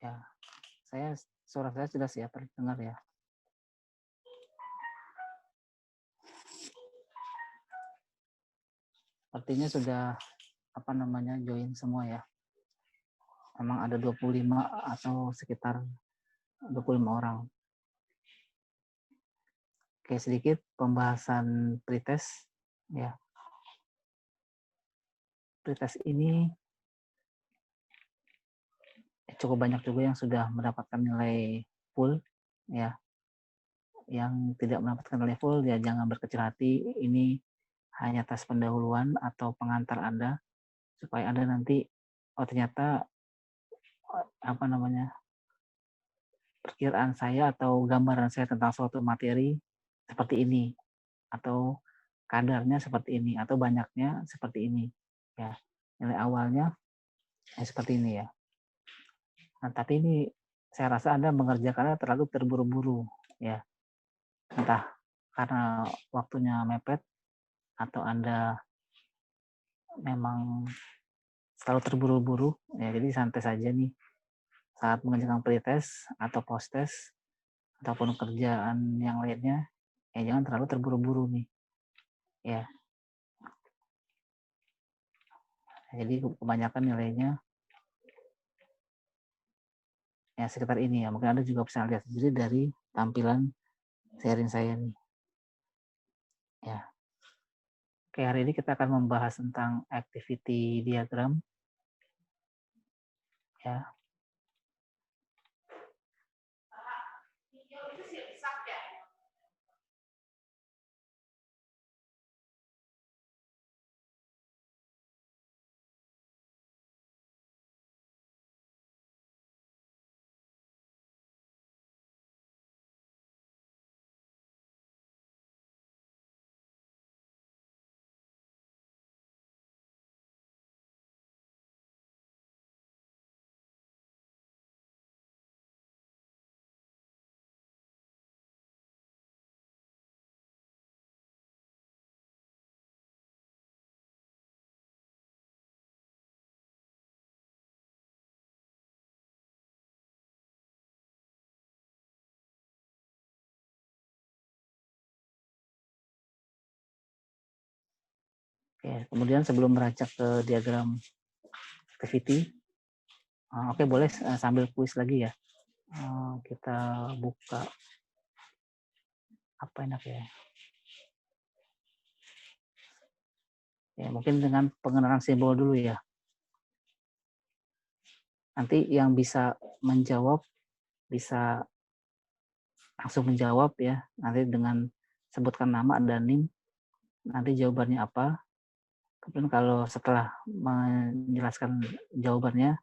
Ya, suara saya sudah siap terdengar ya. Artinya sudah join semua ya. Memang ada 25 atau sekitar 25 orang. Oke, sedikit pembahasan pretest ya. Pretest ini cukup banyak juga yang sudah mendapatkan nilai full ya. Yang tidak mendapatkan nilai full ya jangan berkecil hati, ini hanya tes pendahuluan atau pengantar Anda supaya Anda nanti ternyata perkiraan saya atau gambaran saya tentang suatu materi seperti ini, atau kadarnya seperti ini, atau banyaknya seperti ini ya. Nilai awalnya seperti ini ya. Nah, tapi ini saya rasa Anda mengerjakannya terlalu terburu-buru ya. Entah karena waktunya mepet atau Anda memang selalu terburu-buru ya. Jadi santai saja nih saat mengerjakan pretest atau post-test ataupun kerjaan yang lainnya, ya jangan terlalu terburu-buru nih ya. Jadi kebanyakan nilainya ya sekitar ini ya. Mungkin Anda juga bisa lihat sendiri dari tampilan sharing saya nih ya. Oke, hari ini kita akan membahas tentang activity diagram ya. Oke, kemudian sebelum beranjak ke diagram activity, oke boleh sambil kuis lagi ya. Kita buka apa enak ya? Ya mungkin dengan pengenalan simbol dulu ya. Nanti yang bisa menjawab bisa langsung menjawab ya. Nanti dengan sebutkan nama dan NIM, nanti jawabannya apa. Kemudian kalau setelah menjelaskan jawabannya,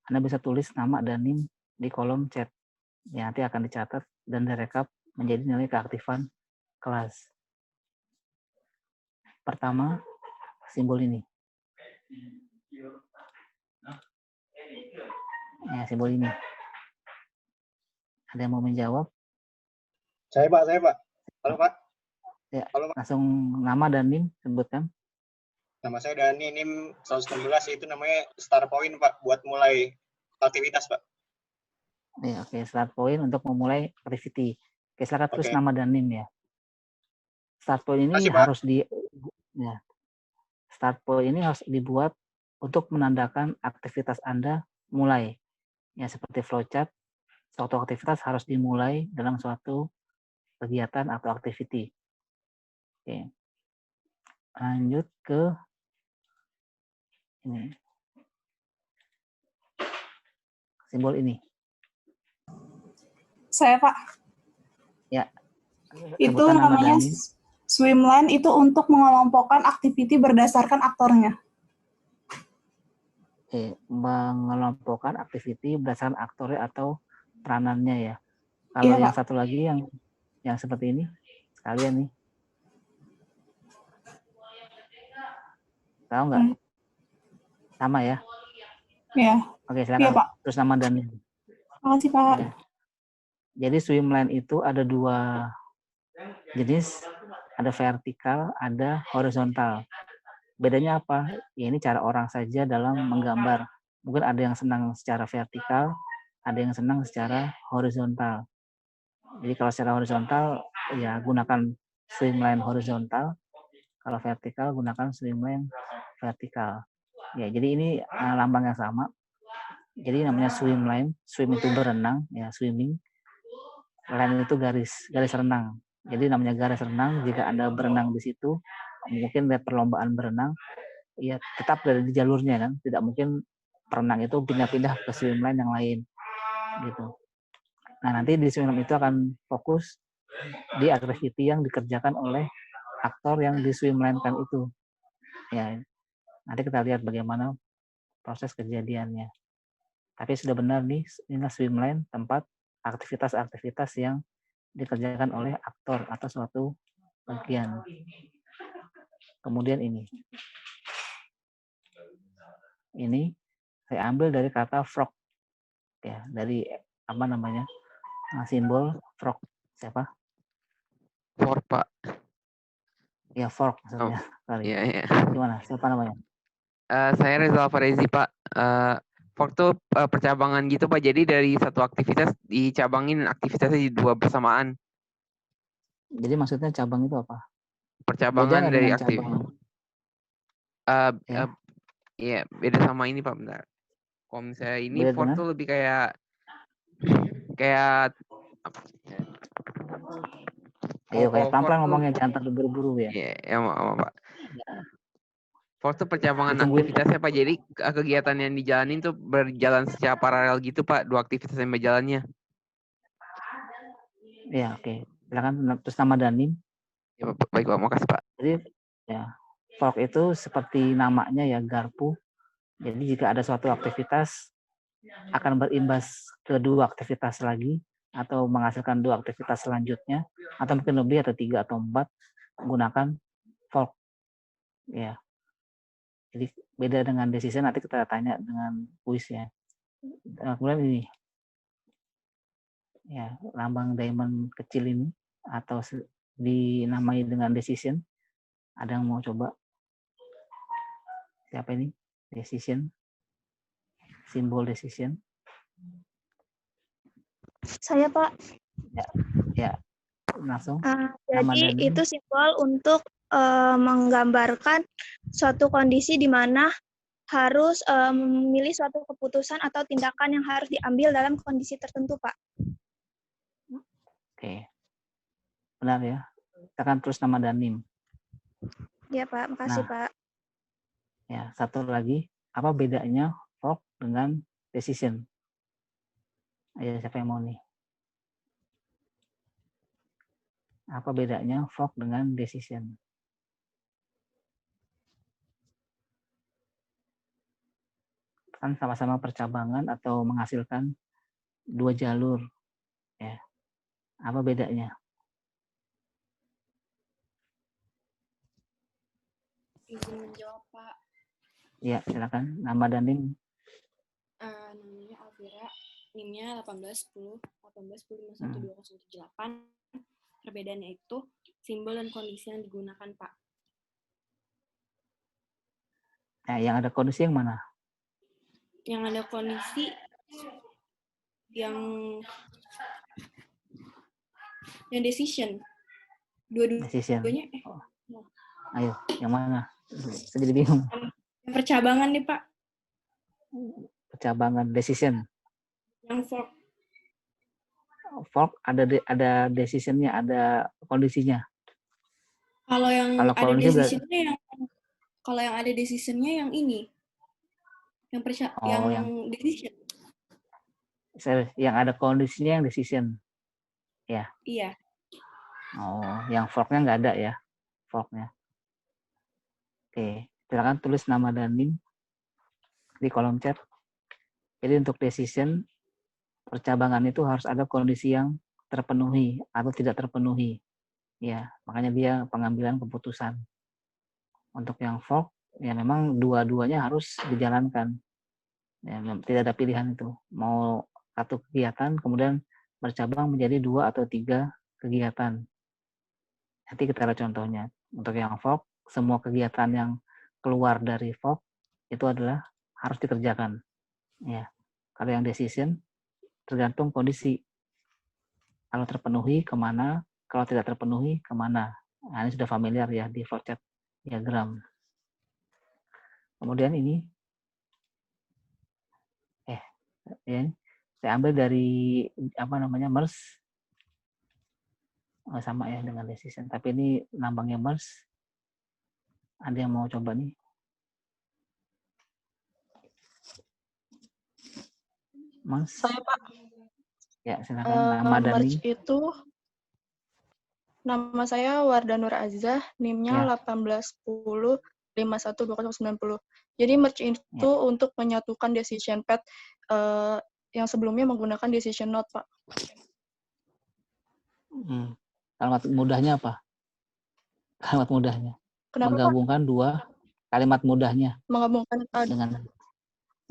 Anda bisa tulis nama dan NIM di kolom chat. Ya, nanti akan dicatat dan direkap menjadi nilai keaktifan kelas. Pertama, simbol ini. Ya, simbol ini. Ada yang mau menjawab? Saya Pak. Halo Pak. Ya, halo Pak. Langsung nama dan NIM sebutkan. Nama saya Dani, NIM 116, itu namanya start point Pak, buat mulai aktivitas Pak. Ya, oke, start point untuk memulai activity. Oke, silakan tulis Oke. nama dan NIM ya. Start point ini Makasih, Pak. Start point ini harus dibuat untuk menandakan aktivitas Anda mulai. Ya, seperti flowchart, suatu aktivitas harus dimulai dalam suatu kegiatan atau activity. Oke. Lanjut ke ini. Simbol ini. Saya Pak. Ya. Itu namanya swimline, itu untuk mengelompokkan activity berdasarkan aktornya. Mengelompokkan activity berdasarkan aktornya atau peranannya ya. Kalau Iya, yang Pak. satu lagi yang seperti ini sekalian nih. Tahu nggak? Sama ya? Iya. Oke, silakan. Iya, Pak. Terus nama dan. Makasih, Pak. Ya. Jadi swimline itu ada dua jenis, ada vertikal, ada horizontal. Bedanya apa? Ya ini cara orang saja dalam menggambar. Mungkin ada yang senang secara vertikal, ada yang senang secara horizontal. Jadi kalau secara horizontal ya gunakan streamline horizontal, kalau vertikal gunakan streamline vertikal. Ya, jadi ini lambangnya sama. Jadi namanya swimline, swim itu berenang, ya swimming. Line itu garis renang. Jadi namanya garis renang. Jika Anda berenang di situ, mungkin lihat perlombaan berenang, ya tetap dari di jalurnya kan. Tidak mungkin perenang itu pindah-pindah ke swimline yang lain, gitu. Nah nanti di swimline itu akan fokus di activity yang dikerjakan oleh aktor yang di swimline kan itu. Ya, nanti kita lihat bagaimana proses kejadiannya. Tapi sudah benar nih, ini swimline tempat aktivitas-aktivitas yang dikerjakan oleh aktor atau suatu bagian. Kemudian ini saya ambil dari kata frog, ya, dari apa namanya simbol frog. Siapa? Fork, Pak. Ya, fork maksudnya. Sorry. Iya, iya. Gimana? Siapa namanya? Saya Rizal Farezi, Pak. Fork itu percabangan gitu, Pak. Jadi dari satu aktivitas dicabangin aktivitasnya di dua bersamaan. Jadi maksudnya cabang itu apa? Percabangan Beda dari dengan aktif. cabang. Ya. Iya, beda sama ini, Pak. Bentar. Kalau misalnya ini Beda fork dengan? tuh lebih kayak Ayo, kayak pelan-pelan fork tuh- ngomongnya, jangan terburu-buru ya. Iya, emang, Pak. Fork tuh percabangan Ditungguin. aktivitasnya, Pak. Jadi kegiatan yang dijalanin tuh berjalan secara paralel gitu, Pak. Dua aktivitas yang berjalannya. Ya, oke. Silakan terus nama Danim. Ya, baik, Pak. Makasih, Pak. Jadi ya, fork itu seperti namanya ya, garpu. Jadi jika ada suatu aktivitas akan berimbas ke dua aktivitas lagi atau menghasilkan dua aktivitas selanjutnya atau mungkin lebih atau 3 atau 4, gunakan fork. Ya. Jadi beda dengan decision, nanti kita tanya dengan kuis ya. Kemudian ini ya, lambang diamond kecil ini atau dinamai dengan decision. Ada yang mau coba? Siapa ini? Decision. Simbol decision. Saya, Pak. Ya, langsung. Jadi itu simbol untuk menggambarkan suatu kondisi di mana harus memilih suatu keputusan atau tindakan yang harus diambil dalam kondisi tertentu, Pak. Oke. Benar ya. Kita akan terus nama Danim. Ya, Pak. Makasih, Pak. Ya, satu lagi. Apa bedanya fork dengan decision? Ayo, siapa yang mau nih? Apa bedanya fork dengan decision? Kan sama-sama percabangan atau menghasilkan dua jalur. Ya. Apa bedanya? Izin menjawab, Pak. Ya, silakan. Nama dan NIM. Namanya Alvira, NIM-nya 1810 Perbedaannya itu simbol dan kondisi yang digunakan, Pak. Nah, yang ada kondisi yang mana? Yang ada kondisi yang decision. Dua-duanya. Oh. Ayo, yang mana? Saya jadi bingung. Yang percabangan nih, Pak. Percabangan decision. Yang fork. Fork ada decisionnya, ada kondisinya. Kalau yang Kalau ada decisionnya kalau yang ada decisionnya yang ini. Yang decision. Yang ada kondisinya yang decision. Ya. Iya. Oh, yang forknya nggak ada ya, forknya. Oke, silakan tulis nama dan NIM di kolom chat. Jadi untuk decision, percabangan itu harus ada kondisi yang terpenuhi atau tidak terpenuhi. Ya, makanya dia pengambilan keputusan. Untuk yang fork, ya memang dua-duanya harus dijalankan. Ya, tidak ada pilihan itu. Mau satu kegiatan, kemudian bercabang menjadi 2 atau 3 kegiatan. Nanti kita lihat contohnya. Untuk yang fork, semua kegiatan yang keluar dari fork itu adalah harus dikerjakan. Ya. Kalau yang decision, tergantung kondisi. Kalau terpenuhi kemana, kalau tidak terpenuhi kemana. Nah, ini sudah familiar ya di flowchart diagram. Kemudian ini, ya, saya ambil dari apa namanya MERS, sama ya dengan decision. Tapi ini lambangnya MERS. Ada yang mau coba nih? Mas? Saya, Pak. Ya, silakan. Nama dan Merge itu, nama saya Warda Nur Azizah, NIM-nya Ya. 1810512090. Jadi merge itu untuk menyatukan decision pad yang sebelumnya menggunakan decision note, Pak. Kalimat mudahnya apa? Kalimat mudahnya. Kenapa, Menggabungkan Pak? dua kalimat mudahnya.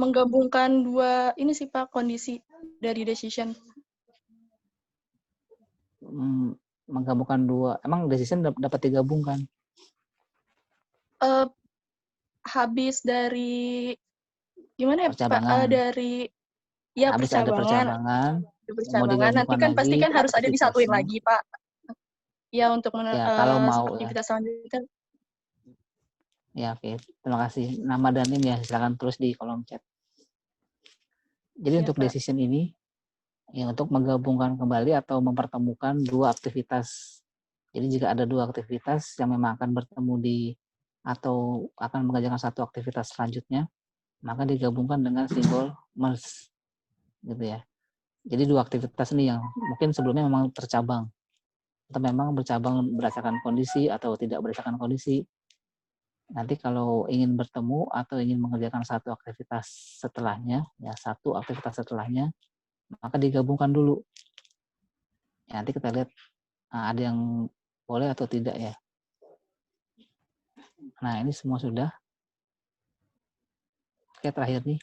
Menggabungkan dua ini sih, Pak, kondisi dari decision. Menggabungkan dua. Emang decision dapat digabungkan? Habis dari gimana ya, percabangan. Pak? Dari ya habis ada percabangan. Mau nanti kan pasti kan harus ada disatuin lagi, Pak. Ya, untuk kalau mau aktivitas selanjutnya. Ya, oke. Terima kasih. Nama dan NIM ya, silakan tulis di kolom chat. Jadi untuk Pak. decision ini, ya untuk menggabungkan kembali atau mempertemukan dua aktivitas. Jadi jika ada dua aktivitas yang memang akan bertemu di atau akan mengerjakan satu aktivitas selanjutnya, maka digabungkan dengan simbol merge, gitu ya. Jadi dua aktivitas ini yang mungkin sebelumnya memang tercabang, atau memang bercabang berdasarkan kondisi atau tidak berdasarkan kondisi. Nanti kalau ingin bertemu atau ingin mengerjakan satu aktivitas setelahnya, ya satu aktivitas setelahnya, maka digabungkan dulu. Ya, nanti kita lihat ada yang boleh atau tidak ya. Nah, ini semua sudah. Oke, terakhir nih.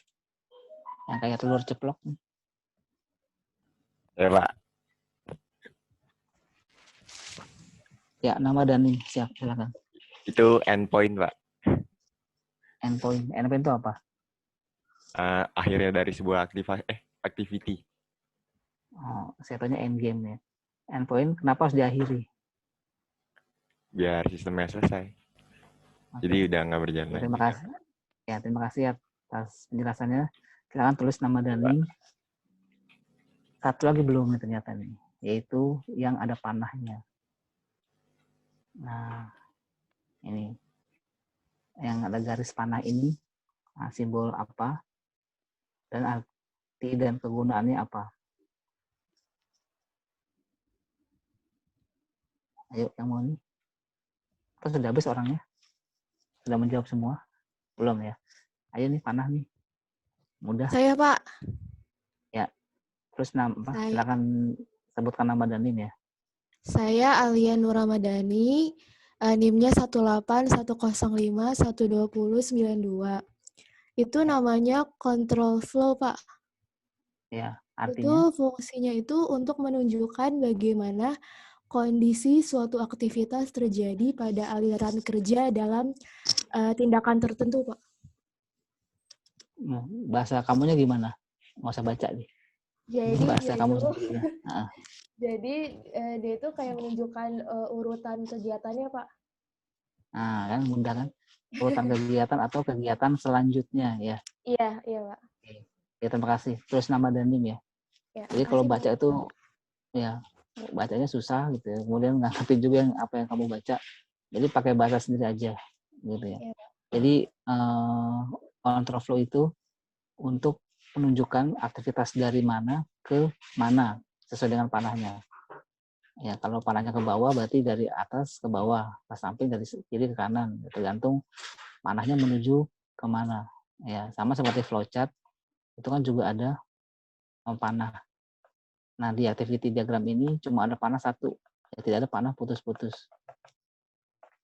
Yang kayak telur ceplok. Ya, Pak. Ya, nama dan NIM. Siap, silakan. Itu endpoint, Pak. Endpoint. Endpoint itu apa? Akhirnya dari sebuah activity. Oh, saya tanya endgame ya. Endpoint kenapa harus diakhiri? Biar sistemnya selesai. Oke. Jadi udah nggak berjalan lagi. Terima kasih. Ya, terima kasih atas penjelasannya. Silakan tulis nama dan NIM. Satu lagi belum nih ternyata nih, yaitu yang ada panahnya. Nah, ini yang ada garis panah ini simbol apa dan arti dan kegunaannya apa? Ayo yang mau nih? Atau sudah habis orangnya? Sudah menjawab semua? Belum ya? Ayo nih panah nih. Mudah. Saya, Pak. Ya. Terus silakan sebutkan nama dan NIM ya. Saya Alia Nur Ramadhani, NIM-nya 18105120092. Itu namanya control flow, Pak. Ya, artinya? Itu fungsinya itu untuk menunjukkan bagaimana kondisi suatu aktivitas terjadi pada aliran kerja dalam tindakan tertentu, Pak. Bahasa kamunya gimana? Nggak usah baca nih. Jadi bahasa kamu Jadi dia itu kayak menunjukkan urutan kegiatannya, Pak. Nah, kan mudah kan? Urutan kegiatan atau kegiatan selanjutnya ya. Iya, Pak. Oke. Ya, terima kasih. Terus nama dan NIM ya. Jadi kalau baca itu ya bacanya susah gitu ya. Kemudian nggak ngerti juga apa yang kamu baca. Jadi pakai bahasa sendiri aja gitu ya. Jadi control flow itu untuk menunjukkan aktivitas dari mana ke mana sesuai dengan panahnya. Ya, kalau panahnya ke bawah berarti dari atas ke bawah, ke samping dari kiri ke kanan, tergantung panahnya menuju kemana. Ya, sama seperti flowchart itu kan juga ada panah. Nah, di activity diagram ini cuma ada panah satu, ya, tidak ada panah putus-putus.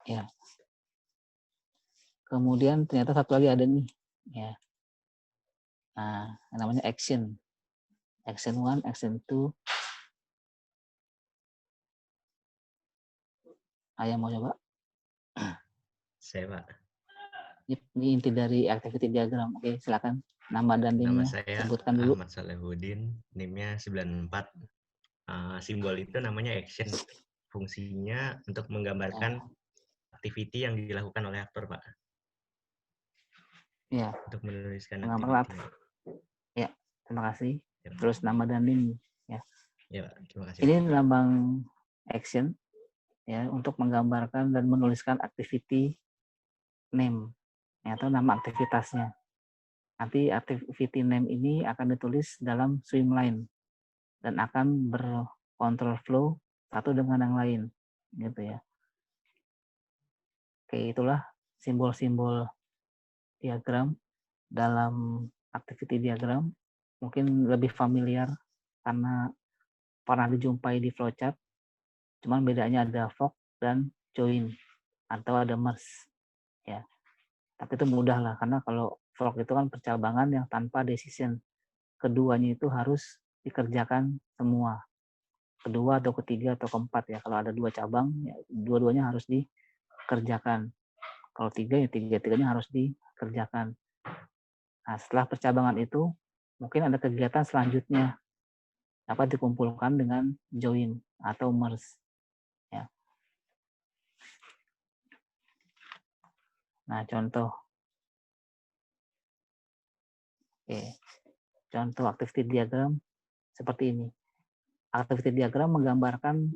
Ya. Kemudian ternyata satu lagi ada nih, ya. Nah, yang namanya action. Action 1, action 2. Ayo mau coba? Saya, Pak. Ini inti dari activity diagram. Oke, silakan. Nama dan Nama NIM-nya saya sebutkan dulu. Ahmad Salehudin, NIM-nya 94. Simbol itu namanya action. Fungsinya untuk menggambarkan activity yang dilakukan oleh aktor, Pak. Ya. Untuk menuliskan Menggambarkan activity. Ya, terima kasih. Ya. Terus nama dan NIM. Ya. Ya, terima kasih. Ini lambang action ya untuk menggambarkan dan menuliskan activity name ya, atau nama aktivitasnya. Nanti activity name ini akan ditulis dalam swimline dan akan berkontrol flow satu dengan yang lain gitu ya. Oke, itulah simbol-simbol diagram dalam activity diagram. Mungkin lebih familiar karena pernah dijumpai di flowchart, cuman bedanya ada fork dan join atau ada merge ya. Tapi itu mudah lah karena kalau fork itu kan percabangan yang tanpa decision. Keduanya itu harus dikerjakan semua. Kedua atau ketiga atau keempat ya. Kalau ada 2 cabang, ya, dua-duanya harus dikerjakan. Kalau 3 ya tiga-tiganya harus dikerjakan. Nah, setelah percabangan itu mungkin ada kegiatan selanjutnya dapat dikumpulkan dengan join atau merge ya. Nah, contoh. Oke. Contoh activity diagram seperti ini. Activity diagram menggambarkan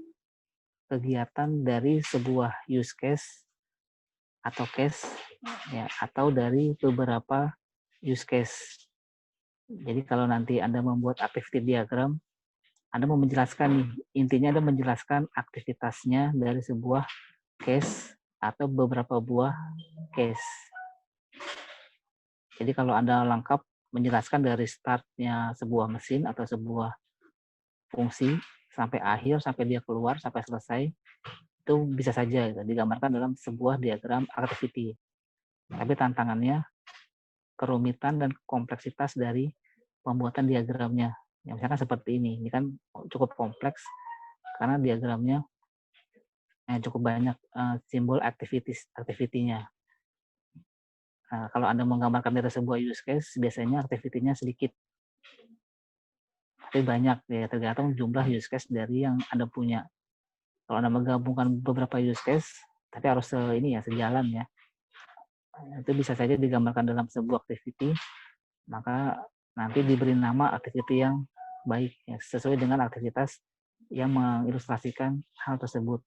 kegiatan dari sebuah use case atau case ya, atau dari beberapa use case. Jadi kalau nanti Anda membuat activity diagram, Anda mau menjelaskan nih, intinya Anda menjelaskan aktivitasnya dari sebuah case atau beberapa buah case. Jadi kalau Anda lengkap menjelaskan dari startnya sebuah mesin atau sebuah fungsi sampai akhir, sampai dia keluar, sampai selesai, itu bisa saja gitu, digambarkan dalam sebuah diagram activity. Tapi tantangannya kerumitan dan kompleksitas dari pembuatan diagramnya. Ya, misalkan seperti ini kan cukup kompleks karena diagramnya cukup banyak simbol activity-nya. Nah, kalau Anda menggambarkan dari sebuah use case, biasanya activity-nya sedikit. Tapi banyak ya, tergantung jumlah use case dari yang Anda punya. Kalau Anda menggabungkan beberapa use case, tapi harus sejalan ya. Itu bisa saja digambarkan dalam sebuah activity, maka nanti diberi nama activity yang baik ya, sesuai dengan aktivitas yang mengilustrasikan hal tersebut.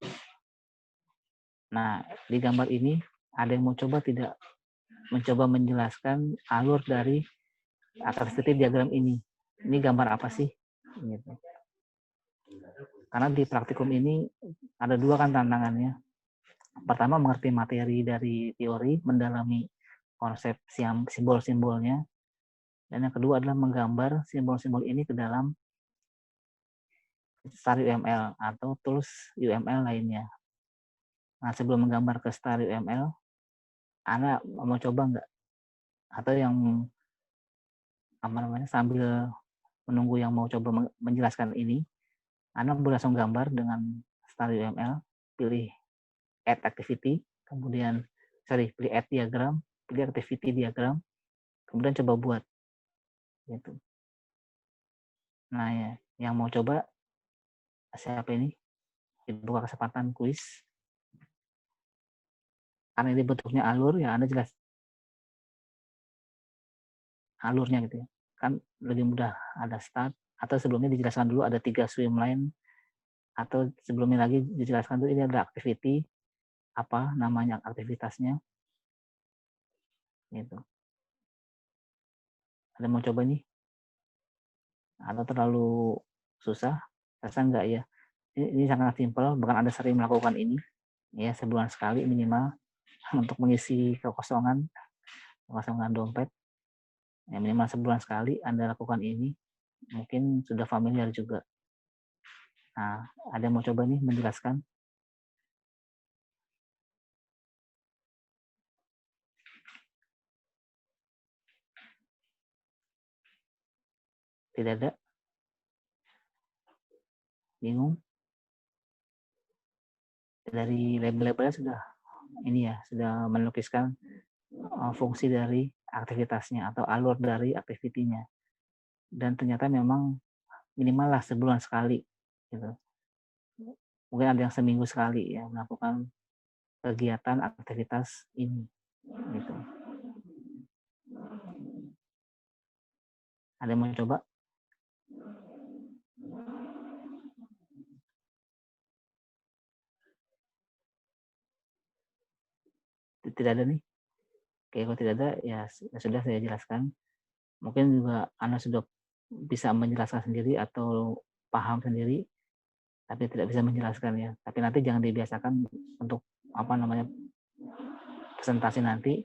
Nah, di gambar ini ada yang mau coba tidak mencoba menjelaskan alur dari activity diagram ini. Ini gambar apa sih? Gitu. Karena di praktikum ini ada 2 kan tantangannya. Pertama, mengerti materi dari teori, mendalami konsep simbol-simbolnya. Dan yang kedua adalah menggambar simbol-simbol ini ke dalam Star UML atau tools UML lainnya. Nah, sebelum menggambar ke Star UML, Anda mau coba nggak? Atau yang sambil menunggu yang mau coba menjelaskan ini, Anda boleh langsung gambar dengan Star UML, pilih Add Activity, kemudian pilih Add Diagram, pilih Activity Diagram, kemudian coba buat. Gitu. Nah ya, yang mau coba siapa ini? Dibuka kesempatan kuis. Karena ini bentuknya alur, ya Anda jelas alurnya gitu ya. Kan lebih mudah ada start, atau sebelumnya dijelaskan dulu ada 3 swimline, atau sebelumnya lagi dijelaskan dulu ini ada activity, apa namanya aktivitasnya. Gitu. Ada mau coba nih? Atau terlalu susah? Rasa enggak ya? Ini sangat simpel, bahkan Anda sering melakukan ini. Ya, sebulan sekali minimal untuk mengisi kekosongan dompet. Ya, minimal sebulan sekali Anda lakukan ini. Mungkin sudah familiar juga. Nah, ada yang mau coba nih menjelaskan? Tidak ada? Bingung? Dari label-labelnya sudah ini ya, sudah melukiskan fungsi dari aktivitasnya atau alur dari aktivitinya. Dan ternyata memang minimal lah sebulan sekali gitu. Mungkin ada yang seminggu sekali ya melakukan kegiatan aktivitas ini gitu. Ada yang mau coba? Tidak ada nih. Oke, kalau tidak ada ya sudah saya jelaskan. Mungkin juga Anda sudah bisa menjelaskan sendiri atau paham sendiri, tapi tidak bisa menjelaskan ya. Tapi nanti jangan dibiasakan untuk presentasi nanti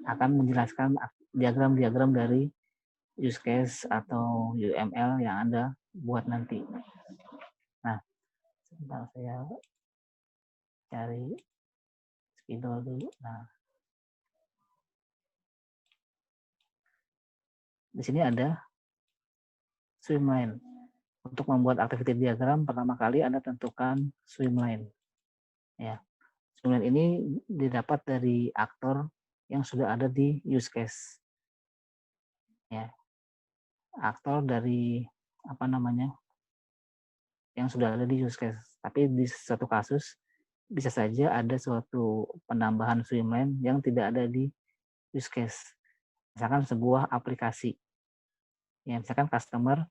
akan menjelaskan diagram-diagram dari use case atau UML yang Anda buat nanti. Nah, sebentar saya cari spidol dulu. Nah, di sini ada swimline. Untuk membuat activity diagram, pertama kali Anda tentukan swimline. Ya, swimline ini didapat dari aktor yang sudah ada di use case. Ya, aktor dari yang sudah ada di use case. Tapi di suatu kasus bisa saja ada suatu penambahan swimline yang tidak ada di use case. Misalkan sebuah aplikasi. Ya, misalkan customer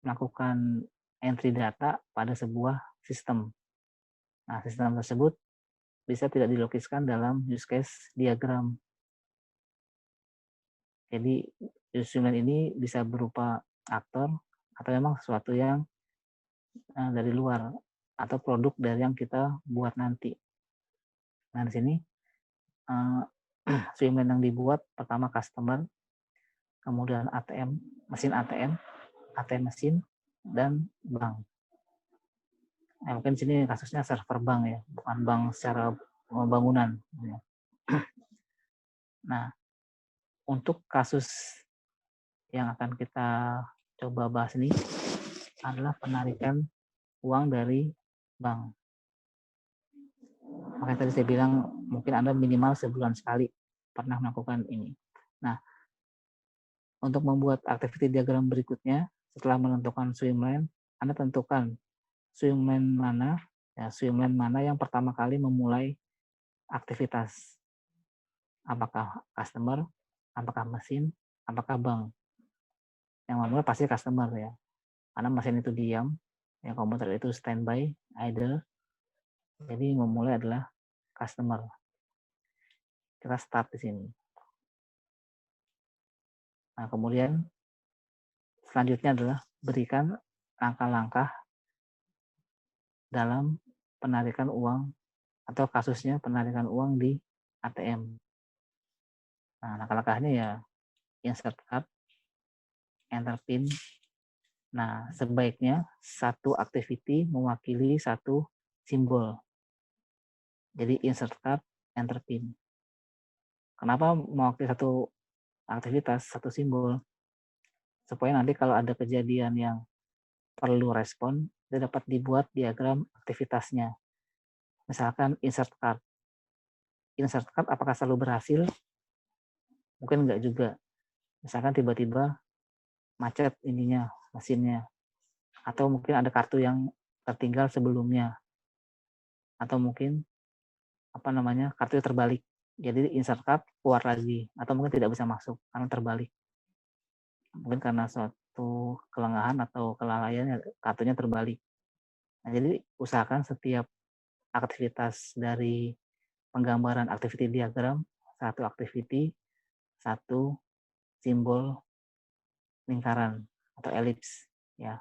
melakukan entry data pada sebuah sistem. Nah, sistem tersebut bisa tidak dilukiskan dalam use case diagram. Jadi, swimline ini bisa berupa aktor atau memang sesuatu yang dari luar atau produk dari yang kita buat nanti. Nah, di sini swimline yang dibuat pertama customer, kemudian ATM, mesin ATM mesin, dan bank. Nah, mungkin sini kasusnya server bank ya, bukan bank secara bangunan. Nah, untuk kasus yang akan kita coba bahas ini adalah penarikan uang dari bank. Makanya tadi saya bilang mungkin Anda minimal sebulan sekali pernah melakukan ini. Nah, untuk membuat activity diagram berikutnya, setelah menentukan swimline, Anda tentukan swimline mana yang pertama kali memulai aktivitas. Apakah customer, apakah mesin, apakah bank. Yang memulai pasti customer ya. Karena mesin itu diam, ya komputer itu standby, idle. Jadi memulai adalah customer. Kita start di sini. Nah, kemudian selanjutnya adalah berikan langkah-langkah dalam penarikan uang atau kasusnya penarikan uang di ATM. Nah, langkah-langkahnya ya insert card, enter PIN. Nah, sebaiknya satu activity mewakili satu simbol. Jadi insert card, enter PIN. Kenapa mewakili satu aktivitas, satu simbol? Supaya nanti kalau ada kejadian yang perlu respon, dia dapat dibuat diagram aktivitasnya. Misalkan insert card. Insert card apakah selalu berhasil? Mungkin enggak juga. Misalkan tiba-tiba macet ininya, mesinnya. Atau mungkin ada kartu yang tertinggal sebelumnya. Atau mungkin kartunya terbalik. Jadi insert card keluar lagi. Atau mungkin tidak bisa masuk karena terbalik. Mungkin karena suatu kelengahan atau kelalaian kartunya terbalik. Nah, jadi usahakan setiap aktivitas dari penggambaran activity diagram, satu activity, satu simbol lingkaran atau elips ya.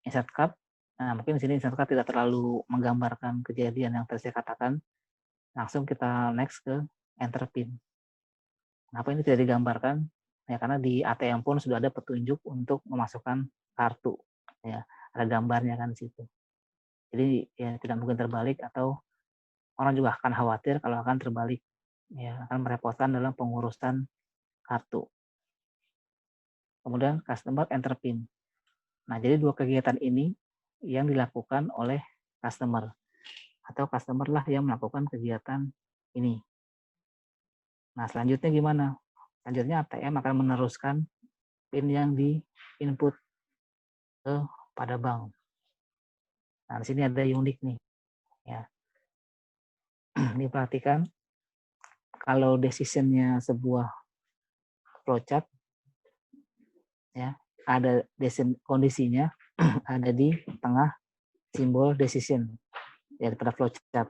Insert card, nah mungkin di sini insert card tidak terlalu menggambarkan kejadian yang tadi saya katakan. Langsung kita next ke enter PIN. Kenapa ini tidak digambarkan? Ya karena di ATM pun sudah ada petunjuk untuk memasukkan kartu. Ya, ada gambarnya kan di situ. Jadi ya tidak mungkin terbalik atau orang juga akan khawatir kalau akan terbalik. Ya, akan merepotkan dalam pengurusan kartu. Kemudian customer enter PIN. Nah, jadi dua kegiatan ini yang dilakukan oleh customer. Atau customer lah yang melakukan kegiatan ini. Nah, selanjutnya gimana? Selanjutnya ATM akan meneruskan PIN yang di input pada bank. Nah, di sini ada unik nih. Ya. Ini perhatikan, kalau decision-nya sebuah flowchart, ya, ada kondisinya ada di tengah simbol decision ya pada flowchart.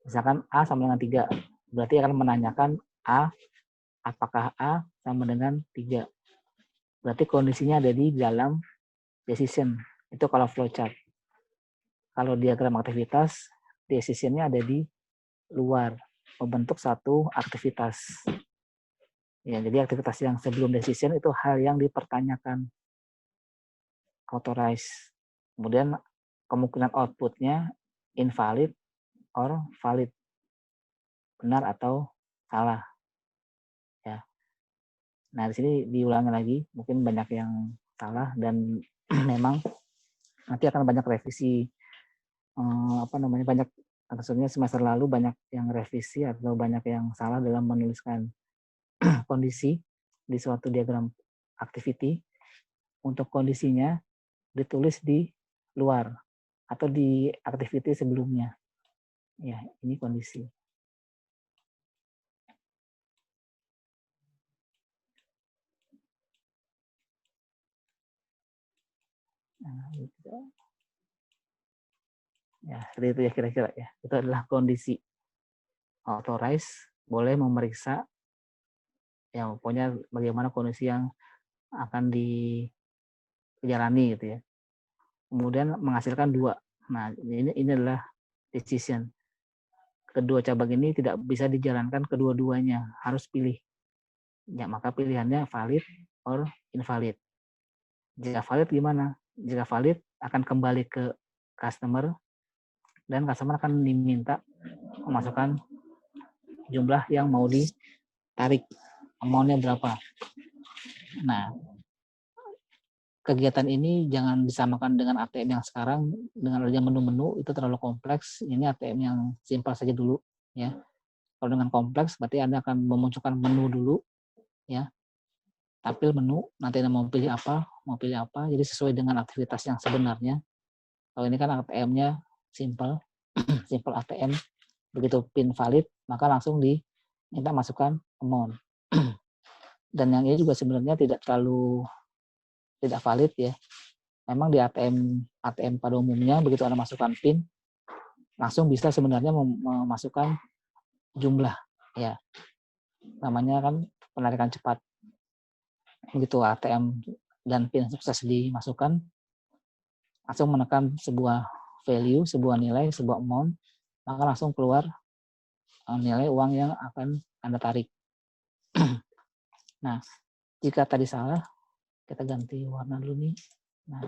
Misalkan A sama dengan 3, berarti akan menanyakan A, apakah A sama dengan 3. Berarti kondisinya ada di dalam decision. Itu kalau flowchart. Kalau diagram aktivitas, decision-nya ada di luar, membentuk satu aktivitas. Ya, jadi aktivitas yang sebelum decision itu hal yang dipertanyakan. Authorize. Kemudian kemungkinan output-nya invalid or valid. Benar atau salah. Ya. Nah, di sini diulangi lagi, mungkin banyak yang salah dan memang nanti akan banyak revisi banyak, maksudnya semester lalu banyak yang revisi atau banyak yang salah dalam menuliskan kondisi di suatu diagram activity. Untuk kondisinya ditulis di luar atau di activity sebelumnya. Ya, ini kondisi. Nah, gitu. Ya, seperti itu ya kira-kira ya. Itu adalah kondisi. Authorize boleh memeriksa ya pokoknya bagaimana kondisi yang akan dijalani gitu ya. Kemudian menghasilkan 2. Nah, ini adalah decision. Kedua cabang ini tidak bisa dijalankan kedua-duanya, harus pilih. Ya, maka pilihannya valid or invalid. Jika valid gimana? Jika valid akan kembali ke customer dan customer akan diminta memasukkan jumlah yang mau ditarik, amount-nya berapa. Nah, kegiatan ini jangan disamakan dengan ATM yang sekarang dengan adanya menu-menu, itu terlalu kompleks. Ini ATM yang simpel saja dulu ya. Kalau dengan kompleks berarti Anda akan memunculkan menu dulu ya. Tampil menu, nanti Anda mau pilih apa, jadi sesuai dengan aktivitas yang sebenarnya. Kalau ini kan ATM-nya simple, simple ATM. Begitu PIN valid, maka langsung diminta masukkan amount. Dan yang ini juga sebenarnya tidak valid ya. Memang di ATM pada umumnya begitu Anda masukkan PIN, langsung bisa sebenarnya memasukkan jumlah ya. Namanya kan penarikan cepat. Begitu ATM dan PIN sukses dimasukkan, langsung menekan sebuah value, sebuah nilai, sebuah amount, maka langsung keluar nilai uang yang akan Anda tarik. Nah, jika tadi salah, kita ganti warna dulu nih. Nah,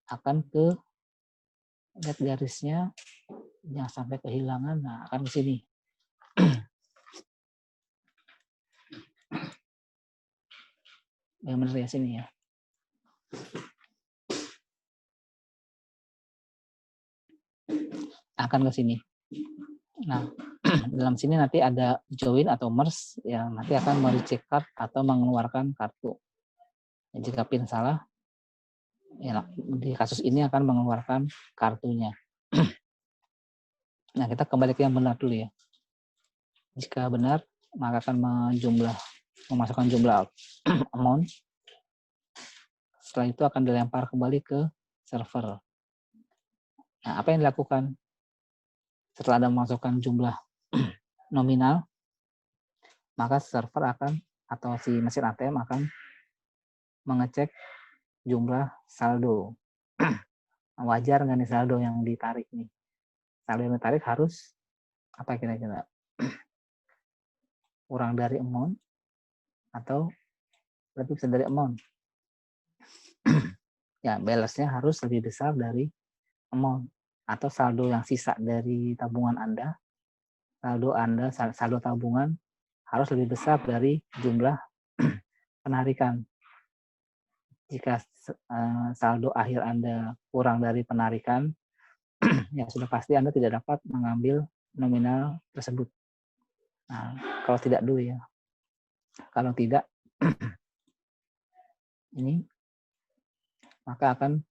akan ke lihat garisnya, jangan sampai kehilangan. Nah, akan ke sini. Yang benar ya sini ya. Akan ke sini. Nah, dalam sini nanti ada join atau merge yang nanti akan merecek card atau mengeluarkan kartu. Jika PIN salah, ya, di kasus ini akan mengeluarkan kartunya. Nah, kita kembali ke yang benar dulu ya. Jika benar, maka akan memasukkan jumlah amount. Setelah itu akan dilempar kembali ke server. Nah, apa yang dilakukan? Setelah Anda memasukkan jumlah nominal, maka server akan atau si mesin ATM akan mengecek jumlah saldo. Wajar nggak nih saldo yang ditarik nih? Saldo yang ditarik harus apa kira-kira? Kurang dari amount atau lebih besar dari amount? Ya, balance-nya harus lebih besar dari amount atau saldo yang sisa dari tabungan Anda. Saldo tabungan harus lebih besar dari jumlah penarikan. Jika saldo akhir Anda kurang dari penarikan, ya sudah pasti Anda tidak dapat mengambil nominal tersebut. Nah, kalau tidak dulu ya. Kalau tidak, ini maka akan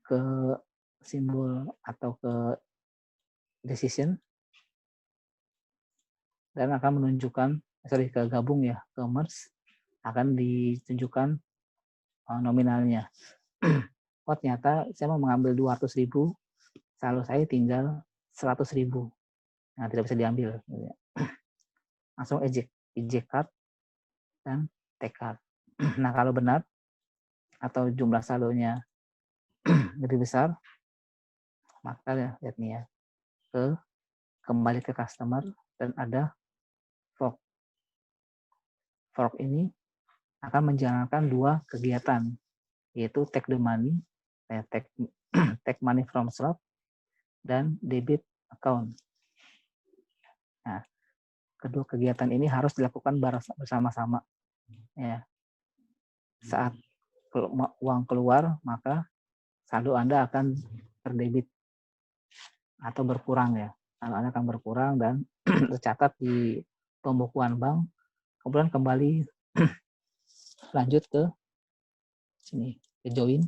ke simbol atau ke decision dan akan menunjukkan, ke gabung ya, ke merge, akan ditunjukkan nominalnya. Oh ternyata saya mau mengambil 200.000, saldo saya tinggal 100.000. Nah tidak bisa diambil. Langsung eject card dan take card. Nah kalau benar atau jumlah saldonya lebih besar, maka lihat nih ya, kembali ke customer dan ada fork. Fork ini akan menjalankan dua kegiatan, yaitu take the money, take money from slot, dan debit account. Nah, kedua kegiatan ini harus dilakukan bersama-sama. Ya. Saat uang keluar, maka saldo Anda akan terdebit atau berkurang ya. Saldo Anda akan berkurang dan tercatat di pembukuan bank, kemudian kembali lanjut ke sini, ke join,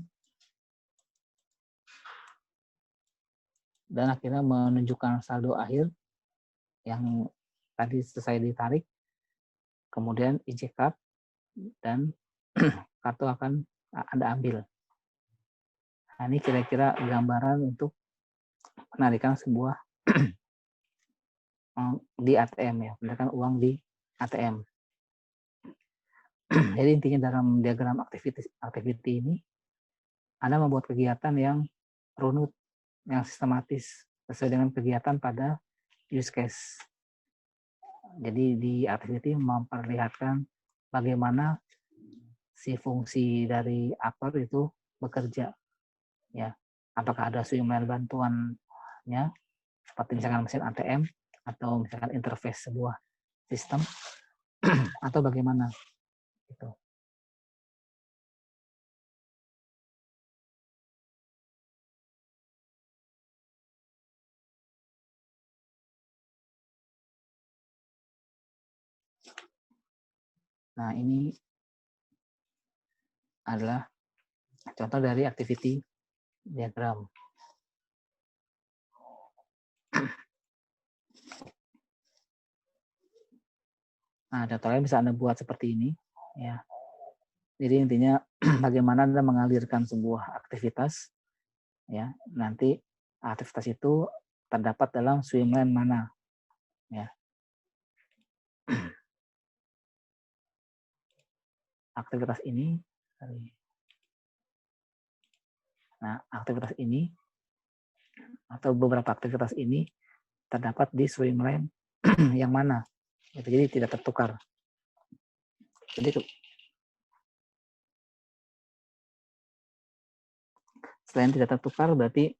dan akhirnya menunjukkan saldo akhir yang tadi selesai ditarik, kemudian eject card, dan kartu akan Anda ambil. Nah, ini kira-kira gambaran untuk penarikan sebuah di ATM ya, penarikan uang di ATM. Jadi intinya dalam diagram activity ini, Anda membuat kegiatan yang runut, yang sistematis, sesuai dengan kegiatan pada use case. Jadi di activity memperlihatkan bagaimana si fungsi dari aktor itu bekerja. Ya, apakah ada streamline bantuannya, seperti misalkan mesin ATM, atau misalkan interface sebuah sistem, atau bagaimana. Gitu. Nah, ini adalah contoh dari activity diagram. Nah, data lain bisa Anda buat seperti ini. Ya. Jadi intinya bagaimana Anda mengalirkan sebuah aktivitas. Ya, nanti aktivitas itu terdapat dalam swimlane mana. Ya. Aktivitas ini, nah aktivitas ini atau beberapa aktivitas ini terdapat di swimlane yang mana. Jadi tidak tertukar. Jadi selain tidak tertukar, berarti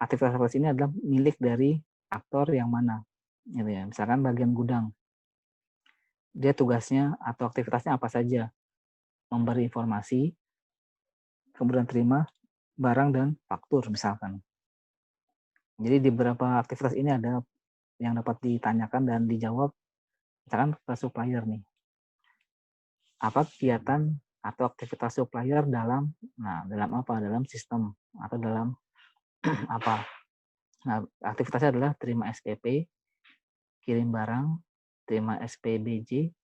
aktivitas ini adalah milik dari aktor yang mana. Gitu ya. Misalkan bagian gudang, dia tugasnya atau aktivitasnya apa saja? Memberi informasi, kemudian terima barang dan faktur misalkan. Jadi di beberapa aktivitas ini ada yang dapat ditanyakan dan dijawab. Misalkan ke supplier nih. Apa kegiatan atau aktivitas supplier dalam apa? Dalam sistem atau dalam apa? Nah, aktivitasnya adalah terima SPP, kirim barang, terima SPBJ,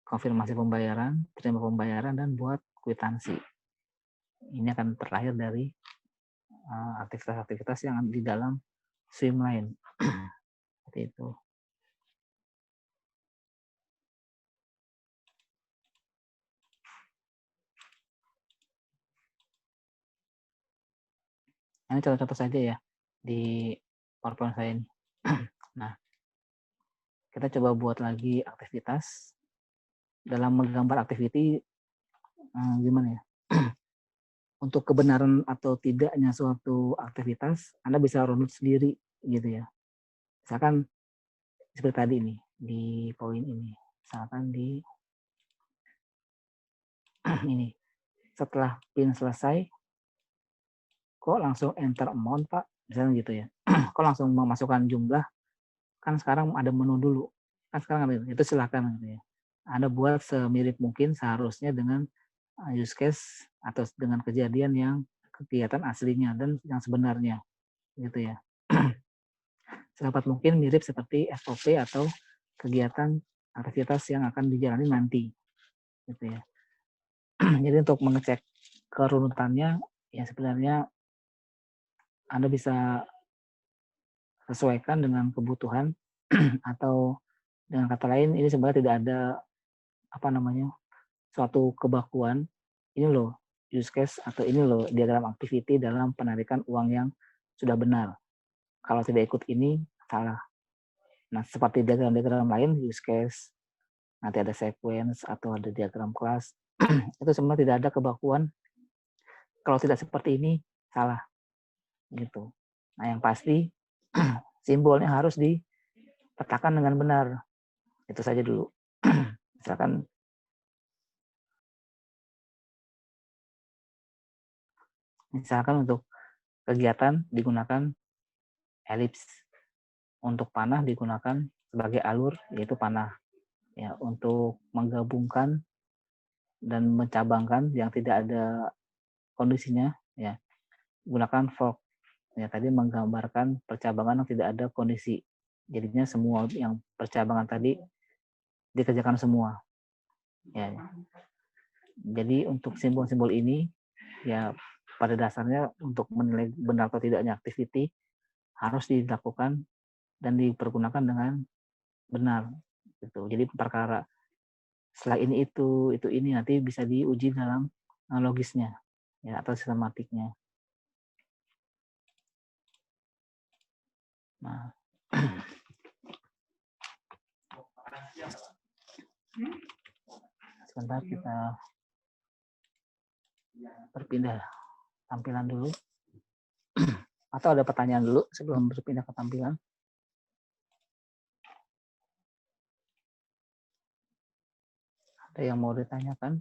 konfirmasi pembayaran, terima pembayaran, dan buat kwitansi. Ini akan terlahir dari aktivitas-aktivitas yang di dalam swimlane. Seperti itu. Ini contoh-contoh saja ya di PowerPoint saya ini. Nah, kita coba buat lagi aktivitas. Dalam menggambar activity, gimana ya? Untuk kebenaran atau tidaknya suatu aktivitas, Anda bisa runut sendiri gitu ya. Misalkan seperti tadi nih, di poin ini. Misalkan di ini. Setelah PIN selesai, kok langsung enter amount, Pak? Misalnya gitu ya. Kok langsung memasukkan jumlah kan sekarang ada menu dulu. Kan sekarang ada itu silakan gitu ya. Anda buat semirip mungkin seharusnya dengan use case atau dengan kejadian yang kegiatan aslinya dan yang sebenarnya gitu ya. Sedapat mungkin mirip seperti SOP atau kegiatan aktivitas yang akan dijalani nanti gitu ya. Jadi untuk mengecek kerunutannya ya sebenarnya Anda bisa sesuaikan dengan kebutuhan atau dengan kata lain ini sebenarnya tidak ada apa namanya suatu kebakuan. Ini loh use case atau ini loh diagram activity dalam penarikan uang yang sudah benar. Kalau tidak ikut ini salah. Nah, seperti diagram-diagram lain use case, nanti ada sequence atau ada diagram kelas, itu sebenarnya tidak ada kebakuan. Kalau tidak seperti ini salah. Gitu. Nah, yang pasti simbolnya harus dipetakan dengan benar. Itu saja dulu. Misalkan untuk kegiatan digunakan elips. Untuk panah digunakan sebagai alur, yaitu panah. Ya, untuk menggabungkan dan mencabangkan yang tidak ada kondisinya, ya, gunakan fork. Ya, tadi menggambarkan percabangan yang tidak ada kondisi. Jadinya semua yang percabangan tadi dikerjakan semua. Ya. Jadi untuk simbol-simbol ini, ya pada dasarnya untuk menilai benar atau tidaknya activity harus dilakukan dan dipergunakan dengan benar gitu. Jadi perkara setelah ini itu ini nanti bisa diuji dalam logisnya ya atau sistematiknya. Nah, sebentar kita berpindah tampilan dulu. Atau ada pertanyaan dulu sebelum berpindah ke tampilan? Ada yang mau ditanyakan?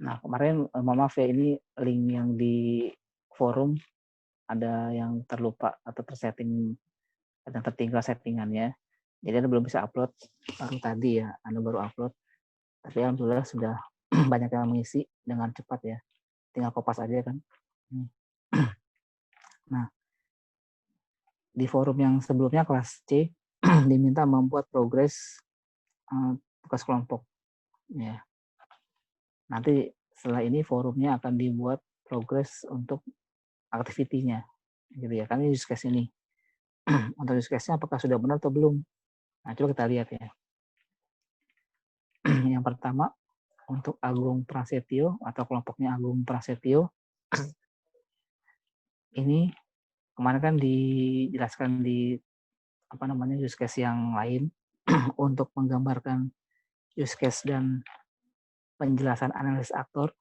Nah, kemarin mohon maaf ya, ini link yang di forum ada yang terlupa atau tersetting, ada yang tertinggal settingannya. Jadi Anda belum bisa upload baru tadi ya, Anda baru upload. Tapi alhamdulillah sudah banyak yang mengisi dengan cepat ya. Tinggal kopas aja kan. Nah, di forum yang sebelumnya kelas C diminta membuat progres tugas kelompok. Ya. Nanti setelah ini forumnya akan dibuat progres untuk activity-nya. Gitu ya. Kan ini use case ini. Untuk use case-nya apakah sudah benar atau belum? Nah, coba kita lihat ya. Yang pertama, untuk Agung Prasetyo atau kelompoknya Agung Prasetyo, ini kemarin kan dijelaskan di apa namanya use case yang lain untuk menggambarkan use case dan penjelasan analisis aktor.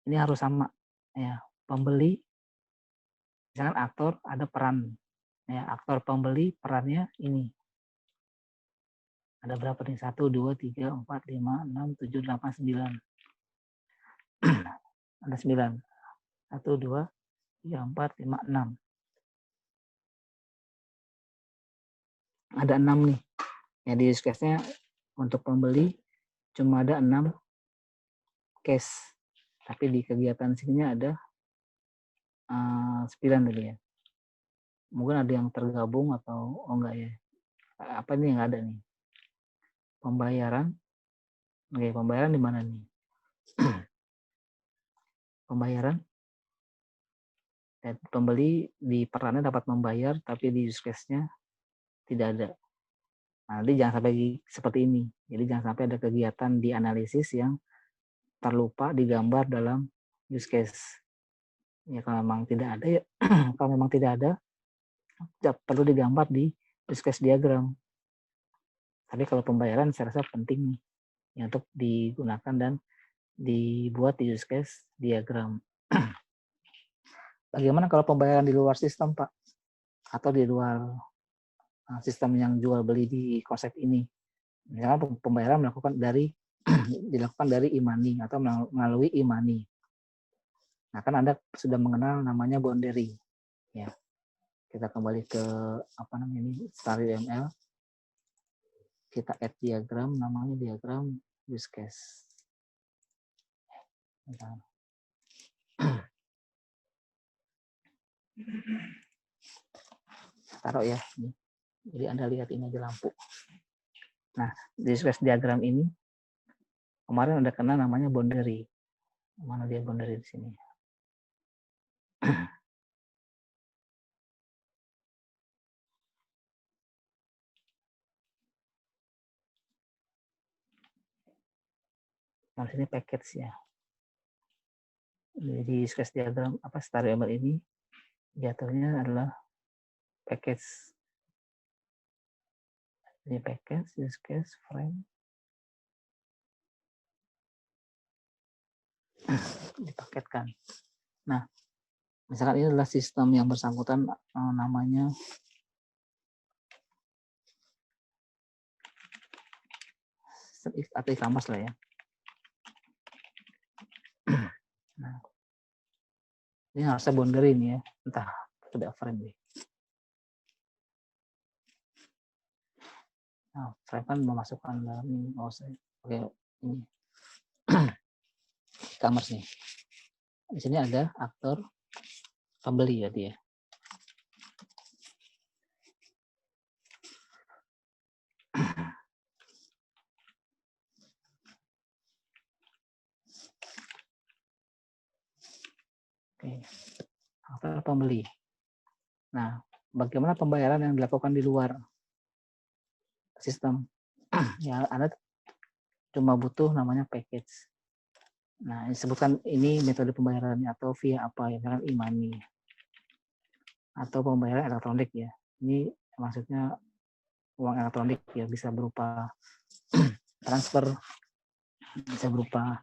Ini harus sama ya. Pembeli, misalkan aktor ada peran ya, aktor pembeli perannya ini. Ada berapa nih? 1, 2, 3, 4, 5, 6, 7, 8, 9. Ada 9. 1, 2, 3, 4, 5, 6. Ada 6 nih. Ya, di use case-nya untuk pembeli cuma ada 6 case. Tapi di kegiatan sininya ada 9 tadi ya. Mungkin ada yang tergabung atau enggak ya. Apa nih yang ada nih? Pembayaran. Oke, pembayaran di mana nih? Pembayaran. Pembeli di perannya dapat membayar, tapi di use case-nya tidak ada. Nah, nanti jangan sampai seperti ini. Jadi jangan sampai ada kegiatan di analisis yang terlupa digambar dalam use case. Ya kalau memang tidak ada ya, kalau memang tidak ada, perlu digambar di use case diagram. Tapi kalau pembayaran saya rasa penting nih ya, untuk digunakan dan dibuat di use case diagram. Bagaimana kalau pembayaran di luar sistem, Pak? Atau di luar sistem yang jual beli di konsep ini? Misalnya pembayaran dilakukan dari e-money atau melalui e-money. Nah, kan Anda sudah mengenal namanya boundary. Ya. Kita kembali ke apa namanya ini, star UML. Kita add diagram, namanya diagram use case. Taruh ya. Jadi Anda lihat ini aja lampu. Nah, di use case diagram ini kemarin ada kena namanya boundary. Mana dia boundary di sini? Nah, sini package ya. Jadi use case diagram apa star UML ini diaturnya adalah package. Ini package, use case, frame. Dipaketkan. Nah, misalkan ini adalah sistem yang bersangkutan namanya atau e-commerce lah ya. Nah, ini harusnya boundary ini ya, entah sudah frame nih. Nah, frame kan memasukkan dalam ini, oke ini e-commerce nih. Di sini ada aktor pembeli ya dia. Oke, aktor pembeli. Nah, bagaimana pembayaran yang dilakukan di luar sistem? Ya, Anda cuma butuh namanya package. Nah, disebutkan ini metode pembayarannya atau via apa ya, misalkan e-money atau pembayaran elektronik ya. Ini maksudnya uang elektronik ya, bisa berupa transfer, bisa berupa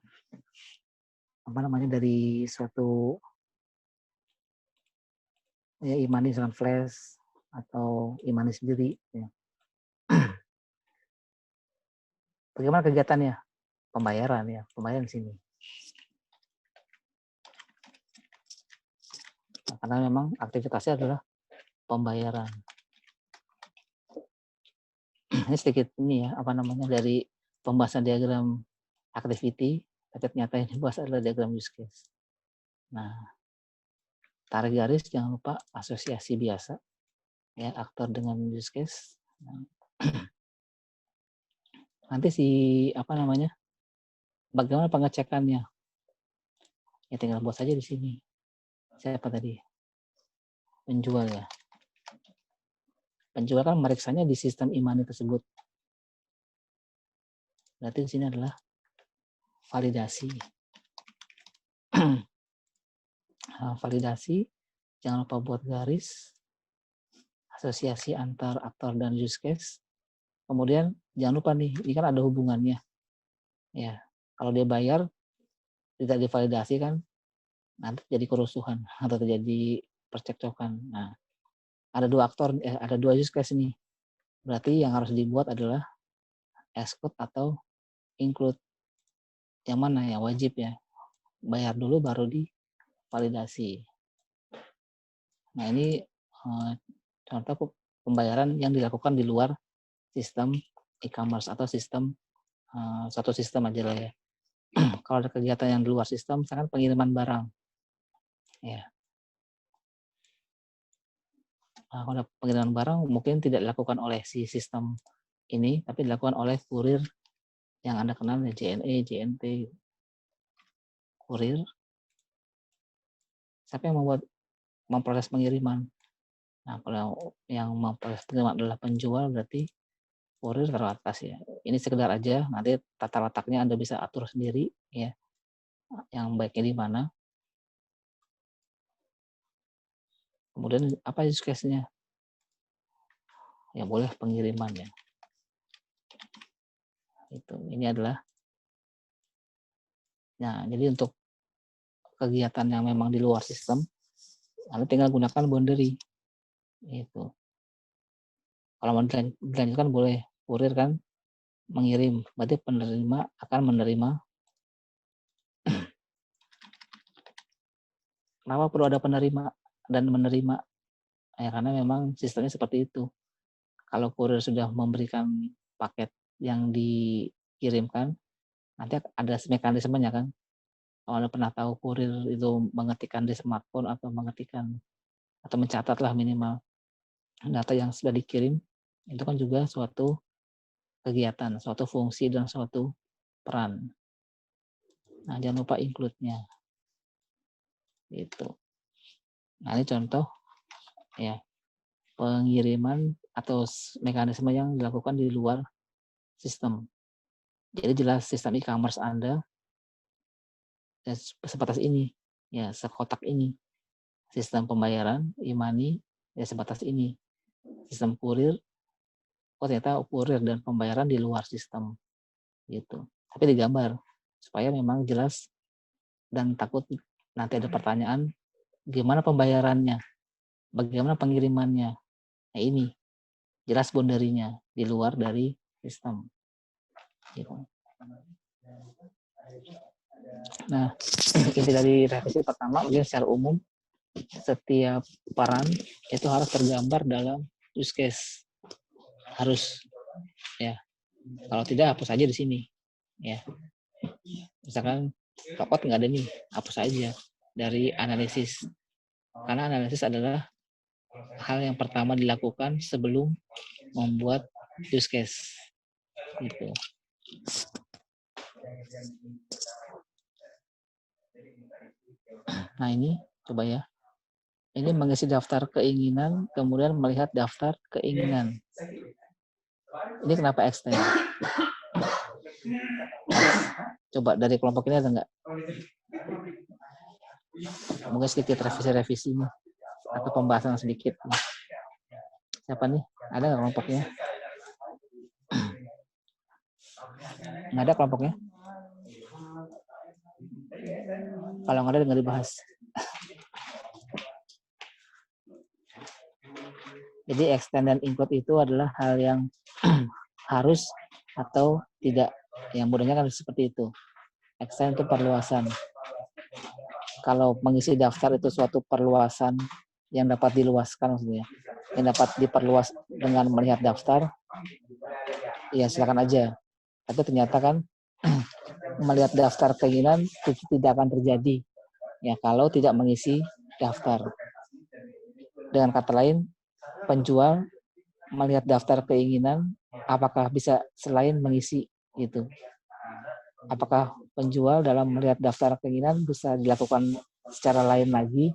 apa namanya dari suatu ya e-money misalkan flash atau e-money sendiri ya. Bagaimana kegiatannya? Pembayaran ya, pembayaran di sini. Nah, karena memang aktivitasnya adalah pembayaran. Ini sedikit ini ya, apa namanya dari pembahasan diagram activity, tapi ternyata ini bahas adalah diagram use case. Nah, tarik garis jangan lupa asosiasi biasa ya, aktor dengan use case. Nah, nanti si apa namanya, bagaimana pengecekannya ya, tinggal buat saja di sini. Siapa tadi, penjual ya, penjual kan meriksanya di sistem e-money tersebut, berarti di sini adalah validasi. Validasi jangan lupa buat garis asosiasi antar aktor dan use case. Kemudian jangan lupa nih, ini kan ada hubungannya. Ya, kalau dia bayar tidak divalidasi kan nanti jadi kerusuhan atau terjadi percekcokan. Nah, ada dua aktor, ada dua use case nih. Berarti yang harus dibuat adalah exclude atau include. Yang mana ya, wajib ya. Bayar dulu baru divalidasi. Nah, ini contoh pembayaran yang dilakukan di luar sistem e-commerce atau sistem satu sistem aja lah ya. Kalau ada kegiatan yang di luar sistem, misalkan pengiriman barang, ya. Nah, kalau ada pengiriman barang mungkin tidak dilakukan oleh si sistem ini, tapi dilakukan oleh kurir yang Anda kenal ya, JNE, JNT, kurir. Siapa yang memproses pengiriman? Nah, kalau yang memproses pengiriman adalah penjual, berarti kurir taruh atas ya. Ini sekedar aja, nanti tata letaknya Anda bisa atur sendiri ya. Yang baiknya di mana. Kemudian apa use case-nya? Ya boleh pengiriman ya. Itu ini adalah. Nah, jadi untuk kegiatan yang memang di luar sistem, Anda tinggal gunakan boundary. Itu. Kalau mau dilanjutkan boleh, kurir kan mengirim, berarti penerima akan menerima. Kenapa perlu ada penerima dan menerima? Ya, karena memang sistemnya seperti itu. Kalau kurir sudah memberikan paket yang dikirimkan, nanti ada mekanismenya kan. Kalau Anda pernah tahu kurir itu mengetikkan di smartphone atau mengetikkan atau mencatatlah minimal data yang sudah dikirim, itu kan juga suatu kegiatan, suatu fungsi dan suatu peran. Nah, jangan lupa include-nya. Itu. Nah, ini contoh ya pengiriman atau mekanisme yang dilakukan di luar sistem. Jadi jelas sistem e-commerce Anda ya, sebatas ini, ya sekotak ini. Sistem pembayaran e-money ya sebatas ini. Sistem kurir, ternyata kurir dan pembayaran di luar sistem, gitu. Tapi digambar supaya memang jelas dan takut nanti ada pertanyaan gimana pembayarannya, bagaimana pengirimannya. Nah ini jelas boundary-nya di luar dari sistem. Gitu. Nah, inti dari revisi pertama mungkin secara umum setiap peran itu harus tergambar dalam use case. Harus ya. Kalau tidak hapus aja di sini ya. Misalkan copot nggak ada nih, hapus aja dari analisis. Karena analisis adalah hal yang pertama dilakukan sebelum membuat use case. Gitu. Nah ini coba ya. Ini mengisi daftar keinginan, kemudian melihat daftar keinginan. Ini kenapa extend? Coba dari kelompok ini ada nggak? Mungkin sedikit revisi-revisinya atau pembahasan sedikit. Siapa nih? Ada nggak kelompoknya? Nggak ada kelompoknya? Kalau nggak ada, nggak dibahas. Jadi extend dan include itu adalah hal yang harus atau tidak. Yang mudahnya kan seperti itu. Extend itu perluasan. Kalau mengisi daftar itu suatu perluasan yang dapat diluaskan maksudnya. Yang dapat diperluas dengan melihat daftar, ya silakan aja. Tapi ternyata kan melihat daftar keinginan itu tidak akan terjadi. Ya kalau tidak mengisi daftar. Dengan kata lain, penjual melihat daftar keinginan, apakah bisa selain mengisi itu? Apakah penjual dalam melihat daftar keinginan bisa dilakukan secara lain lagi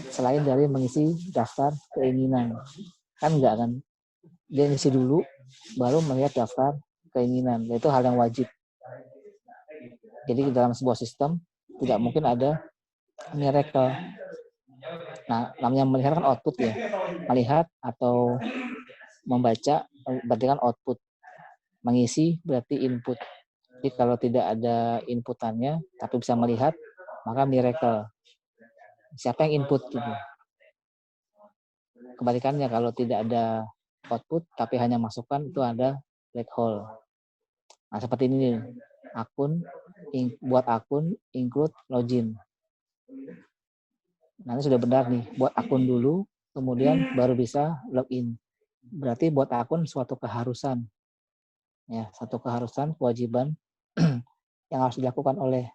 selain dari mengisi daftar keinginan? Kan enggak kan? Dia ngisi dulu, baru melihat daftar keinginan. Itu hal yang wajib. Jadi dalam sebuah sistem tidak mungkin ada miracle. Nah, namanya melihat kan output ya. Melihat atau membaca berarti kan output. Mengisi berarti input. Jadi kalau tidak ada inputannya tapi bisa melihat, maka miracle. Siapa yang input gitu. Kebalikannya kalau tidak ada output tapi hanya masukan, itu ada black hole. Nah, seperti ini nih. Buat akun include login. Nanti sudah benar nih, buat akun dulu, kemudian baru bisa login. Berarti buat akun suatu keharusan. Ya, satu keharusan, kewajiban yang harus dilakukan oleh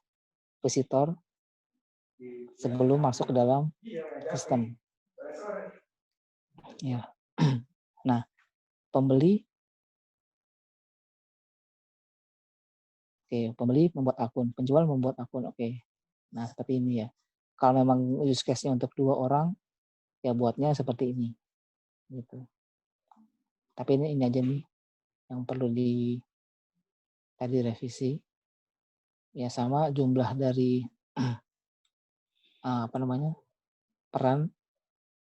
visitor sebelum masuk ke dalam sistem. Ya. Nah, pembeli membuat akun, penjual membuat akun. Oke. Nah, seperti ini ya. Kalau memang use case-nya untuk 2 orang, ya buatnya seperti ini. Gitu. Tapi ini aja nih yang perlu tadi revisi. Ya sama jumlah dari peran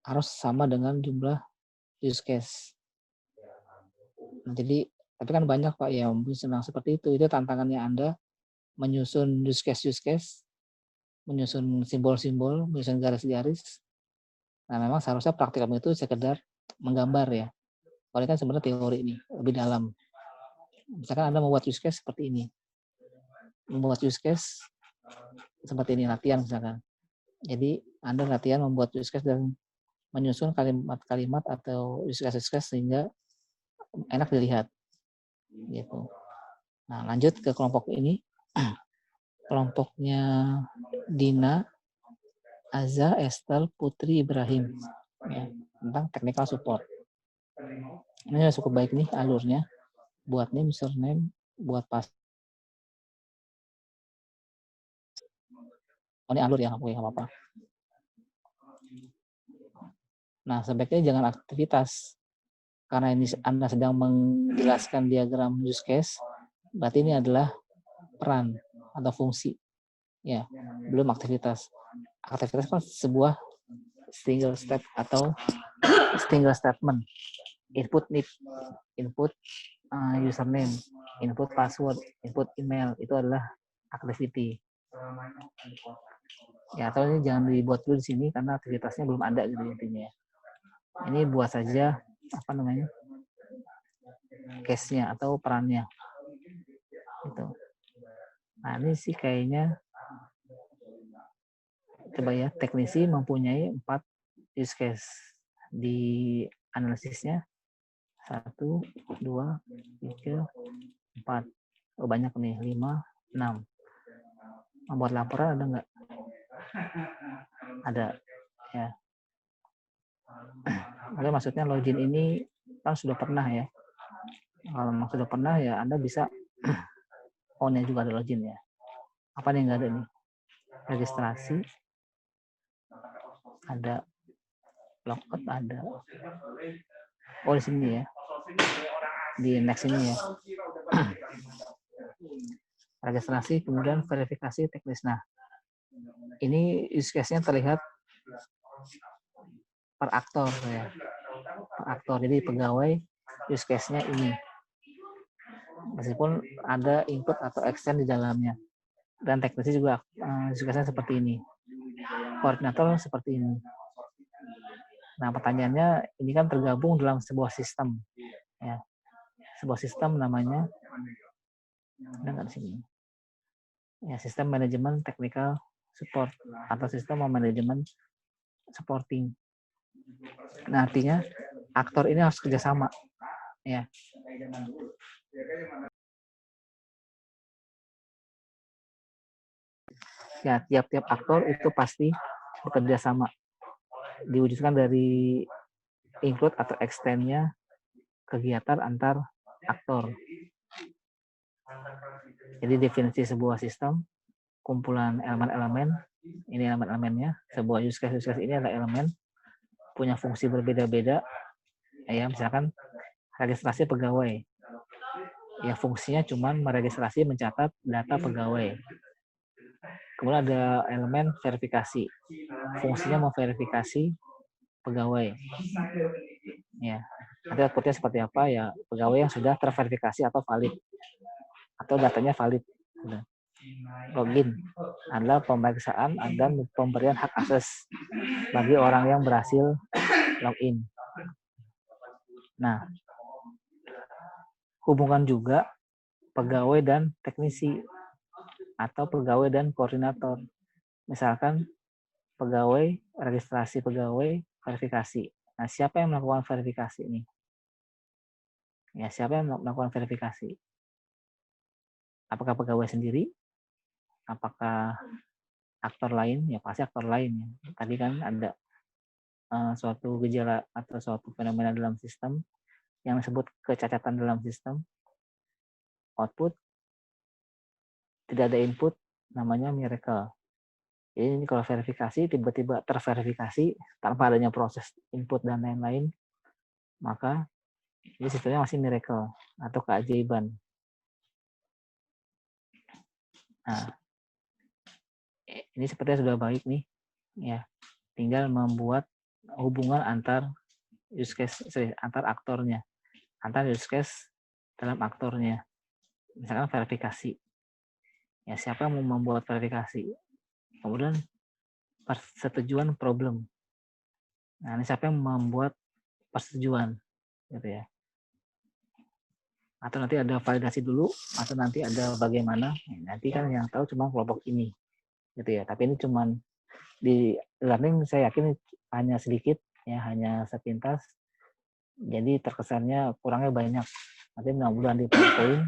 harus sama dengan jumlah use case. Nah, jadi tapi kan banyak Pak yang senang seperti itu. Itu tantangannya Anda menyusun use case, menyusun simbol-simbol, menyusun garis-garis. Nah, memang seharusnya praktikum itu sekedar menggambar ya. Kalau kan sebenarnya teori ini lebih dalam. Misalkan Anda membuat use case seperti ini. Membuat use case seperti ini, latihan misalkan. Jadi Anda latihan membuat use case dan menyusun kalimat-kalimat atau use case sehingga enak dilihat gitu. Nah, lanjut ke kelompok ini. Kelompoknya Dina, Aza, Estel, Putri, Ibrahim, ya, tentang technical support. Ini cukup baik nih alurnya, buat name, surname, buat pas. Oh, ini alur ya, nggak apa-apa. Nah, sebaiknya jangan aktivitas, karena ini Anda sedang menjelaskan diagram use case, berarti ini adalah peran atau fungsi, ya, belum aktivitas. Aktivitas kan sebuah single step atau single statement. Input username, input password, input email, itu adalah activity. Ya, atau ini jangan dibuat dulu di sini karena aktivitasnya belum ada gitu intinya. Ini buat saja apa namanya case-nya atau perannya. Gitu. Nah, ini sih kayaknya coba ya, teknisi mempunyai 4 use case di analisisnya. 1, 2, 3, 4. Oh, banyak nih, 5, 6. Membuat laporan ada nggak? Ada, ya. Oke, maksudnya login ini kan sudah pernah ya. Kalau memang sudah pernah ya Anda bisa on-nya juga ada login ya. Apa nih nggak ada nih? Registrasi, ada logout, ada. Oh, di sini ya. Di next ini ya. Registrasi, kemudian verifikasi teknis. Nah, ini use case-nya terlihat per aktor ya. Per aktor. Jadi pegawai use case-nya ini. Meskipun ada input atau extend di dalamnya. Dan teknisi juga use case-nya seperti ini. Koordinator seperti ini. Nah, pertanyaannya ini kan tergabung dalam sebuah sistem. Ya. Sebuah sistem namanya ada nggak di sini? Ya, sistem manajemen technical support atau sistem manajemen supporting. Nah, artinya aktor ini harus kerjasama. Ya. Ya, tiap-tiap aktor itu pasti bekerja sama. Diwujudkan dari include atau extend-nya kegiatan antar aktor. Jadi definisi sebuah sistem, kumpulan elemen-elemen, ini elemen-elemennya, sebuah use case ini adalah elemen, punya fungsi berbeda-beda, ya misalkan registrasi pegawai, ya fungsinya cuma meregistrasi, mencatat data pegawai. Kemudian ada elemen verifikasi, fungsinya memverifikasi pegawai. Ya, nanti outputnya seperti apa ya, pegawai yang sudah terverifikasi atau valid, atau datanya valid. Login adalah pemeriksaan dan pemberian hak akses bagi orang yang berhasil login. Nah, hubungan juga pegawai dan teknisi atau pegawai dan koordinator. Misalkan pegawai, registrasi pegawai, verifikasi. Nah, siapa yang melakukan verifikasi ini? Ya, siapa yang melakukan verifikasi? Apakah pegawai sendiri? Apakah aktor lain? Ya, pasti aktor lain. Ya. Tadi kan ada suatu gejala atau suatu fenomena dalam sistem yang disebut kecacatan dalam sistem. Output, tidak ada input, namanya miracle. Jadi ini kalau verifikasi, tiba-tiba terverifikasi tanpa adanya proses input dan lain-lain, maka ini sistemnya masih miracle atau keajaiban. Nah, ini sepertinya sudah baik nih, ya. Tinggal membuat hubungan antar use case, antar aktornya, antar use case dalam aktornya. Misalkan verifikasi, ya siapa yang mau membuat verifikasi? Kemudian persetujuan problem. Nah, ini siapa yang membuat persetujuan, gitu ya? Atau nanti ada validasi dulu, atau nanti ada bagaimana? Nanti kan yang tahu cuma kelompok ini, gitu ya. Tapi ini cuman di learning saya yakin hanya sedikit ya hanya sepintas, jadi terkesannya kurangnya banyak. Nanti mudah-mudahan di PowerPoint,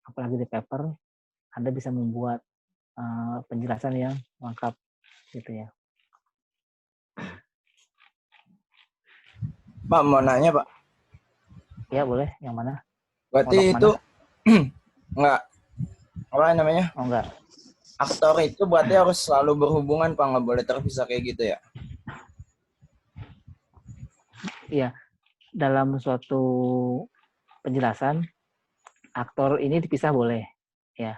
apalagi di paper, Anda bisa membuat penjelasan yang lengkap gitu ya. Pak, mau nanya, Pak. Ya boleh, yang mana? Berarti Kelompok itu mana? enggak apa namanya? Oh enggak. Aktor itu berarti harus selalu berhubungan, Pak, nggak boleh terpisah kayak gitu ya? Iya, dalam suatu penjelasan aktor ini dipisah boleh, ya.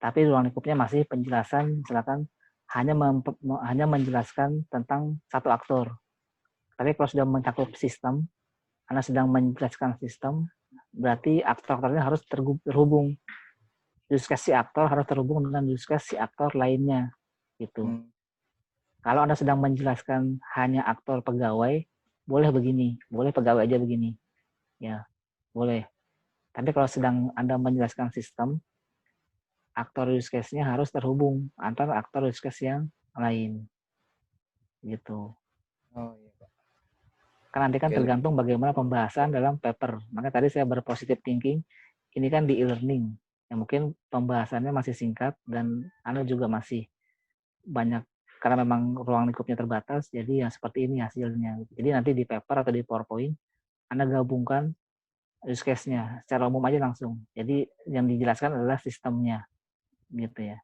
Tapi ruang lingkupnya masih penjelasan, misalkan hanya menjelaskan tentang satu aktor. Tapi kalau sudah mencakup sistem, Anda sedang menjelaskan sistem, berarti aktor-aktornya harus terhubung. Use case si aktor harus terhubung dengan use case si aktor lainnya, gitu. Kalau Anda sedang menjelaskan hanya aktor pegawai, boleh begini, boleh pegawai aja begini, ya, boleh. Tapi kalau sedang Anda menjelaskan sistem, aktor use case-nya harus terhubung antara aktor use case yang lain, gitu. Oh iya, Pak. Kan nanti kan tergantung bagaimana pembahasan dalam paper. Makanya tadi saya berpositive thinking, ini kan di e-learning, ya mungkin pembahasannya masih singkat dan Anda juga masih banyak karena memang ruang lingkupnya terbatas, jadi ya seperti ini hasilnya. Jadi nanti di paper atau di PowerPoint Anda gabungkan use case-nya secara umum aja langsung. Jadi yang dijelaskan adalah sistemnya, gitu ya.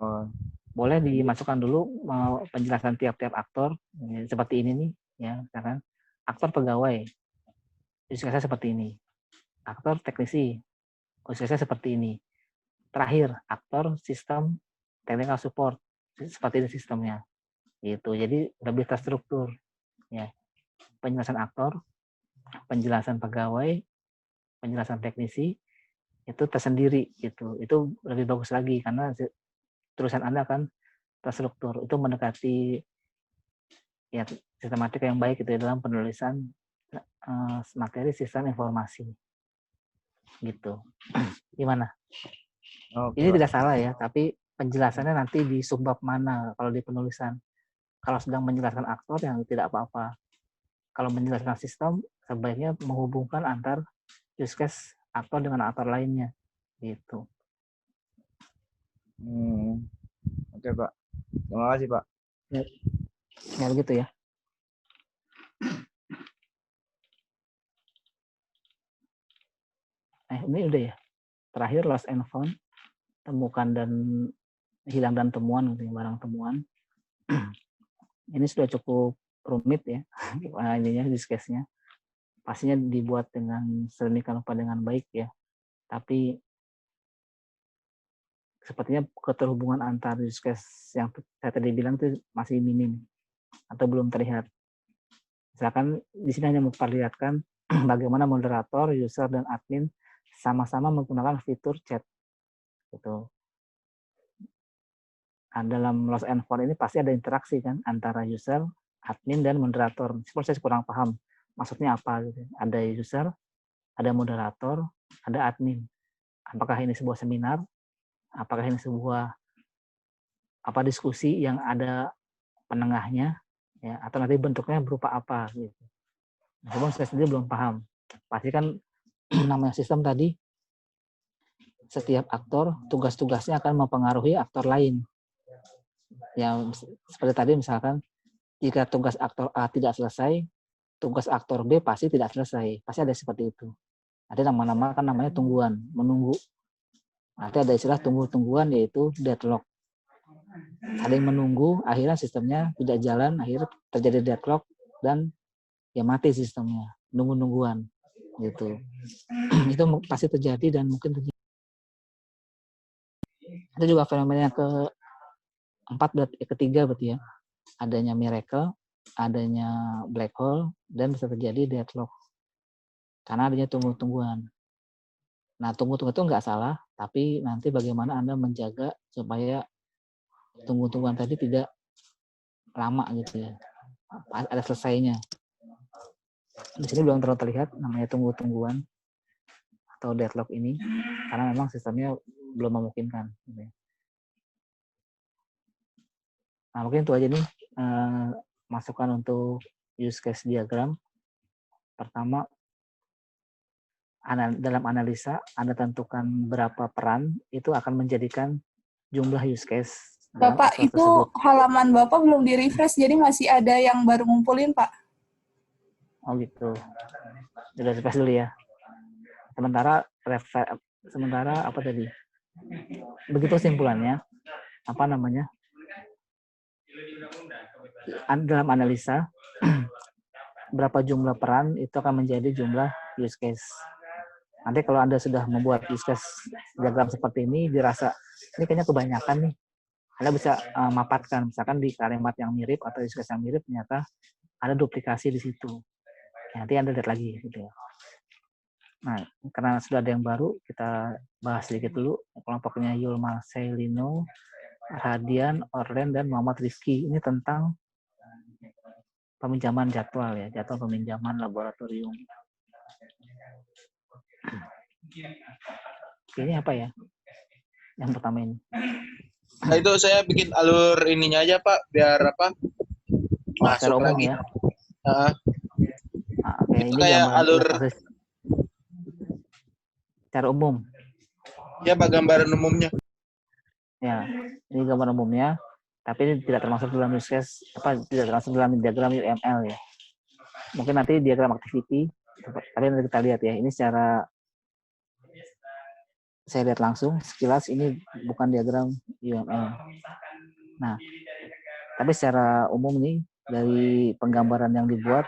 Oh. Boleh dimasukkan dulu penjelasan tiap-tiap aktor seperti ini nih, ya, misalkan aktor pegawai, use case-nya seperti ini. Aktor teknisi, use case-nya seperti ini. Terakhir, aktor sistem technical support, seperti ini sistemnya. Gitu. Jadi lebih terstruktur, ya. Penjelasan aktor, penjelasan pegawai, penjelasan teknisi itu tersendiri gitu. Itu lebih bagus lagi karena tulisan Anda akan terstruktur. Itu mendekati ya sistematika yang baik itu dalam penulisan materi sistem informasi. Gitu. Gimana? Oke, Ini Pak. tidak salah ya, tapi penjelasannya nanti di subbab mana kalau di penulisan. Kalau sedang menjelaskan aktor yang tidak apa-apa. Kalau menjelaskan sistem, sebaiknya menghubungkan antar use case aktor dengan aktor lainnya. Gitu. Oke, Pak. Terima kasih, Pak. Ya begitu ya. Ini udah ya. Terakhir lost and found, temukan dan hilang dan temuan, barang temuan. Ini sudah cukup rumit ya, ininya use case-nya. Pastinya dibuat dengan sedemikian rupa dengan baik ya. Tapi sepertinya keterhubungan antar use case yang saya tadi bilang itu masih minim atau belum terlihat. Misalkan di sini hanya memperlihatkan bagaimana moderator, user, dan admin sama-sama menggunakan fitur chat. Gitu. Nah, dalam lost and found ini pasti ada interaksi kan antara user, admin, dan moderator. Meskipun saya kurang paham maksudnya apa. Gitu. Ada user, ada moderator, ada admin. Apakah ini sebuah seminar? Apakah ini sebuah diskusi yang ada penengahnya? Ya, atau nanti bentuknya berupa apa? Gitu. Meskipun saya sendiri belum paham. Pasti kan namanya sistem tadi, setiap aktor tugas-tugasnya akan mempengaruhi aktor lain. Yang seperti tadi misalkan, jika tugas aktor A tidak selesai, tugas aktor B pasti tidak selesai. Pasti ada seperti itu. Ada nama-nama kan namanya tungguan, menunggu. Nanti ada istilah tunggu-tungguan yaitu deadlock. Saling menunggu, akhirnya sistemnya tidak jalan, akhirnya terjadi deadlock dan ya mati sistemnya, nunggu-nungguan gitu. Itu pasti terjadi dan mungkin terjadi. Ada juga fenomena ketiga berarti ya. Adanya miracle, adanya black hole, dan bisa terjadi deadlock. Karena adanya tunggu-tungguan. Nah, tunggu-tunggu itu nggak salah, tapi nanti bagaimana Anda menjaga supaya tunggu-tungguan tadi tidak lama gitu ya. Ada selesainya. Di sini belum terlalu terlihat namanya tunggu-tungguan atau deadlock ini, karena memang sistemnya belum memungkinkan. Gitu ya. Nah, mungkin itu aja nih masukan untuk use case diagram. Pertama, dalam analisa Anda tentukan berapa peran, itu akan menjadikan jumlah use case dalam Bapak, aktor itu tersebut. halaman Bapak belum di-refresh, jadi masih ada yang baru ngumpulin, Pak. Oh gitu. Udah refresh dulu ya. Sementara apa tadi? Begitu simpulannya. Apa namanya? Dalam analisa berapa jumlah peran itu akan menjadi jumlah use case. Nanti kalau Anda sudah membuat use case diagram seperti ini, dirasa ini kayaknya kebanyakan nih. Anda bisa mapatkan, misalkan di kalimat yang mirip atau use case yang mirip, ternyata ada duplikasi di situ. Nanti Anda lihat lagi gitu ya. Nah, karena sudah ada yang baru, kita bahas sedikit dulu. Kelompoknya Yulma Selino, Radian, Orlen, dan Muhammad Rizky. Ini tentang peminjaman jadwal ya, jadwal peminjaman laboratorium. Oke, ini apa ya? Yang pertama ini. Nah, itu saya bikin alur ininya aja, Pak, biar apa? Secara Masuk umum lagi. ya. Oke, Itu ini kayak gambaran alur secara umum. ya, Pak, gambaran umumnya. Ya, ini gambaran umumnya, tapi ini tidak termasuk dalam use case, tidak termasuk dalam diagram UML ya. Mungkin nanti diagram activity, tapi nanti kita lihat ya. Ini secara saya lihat langsung sekilas ini bukan diagram UML. Nah, tapi secara umum nih dari penggambaran yang dibuat,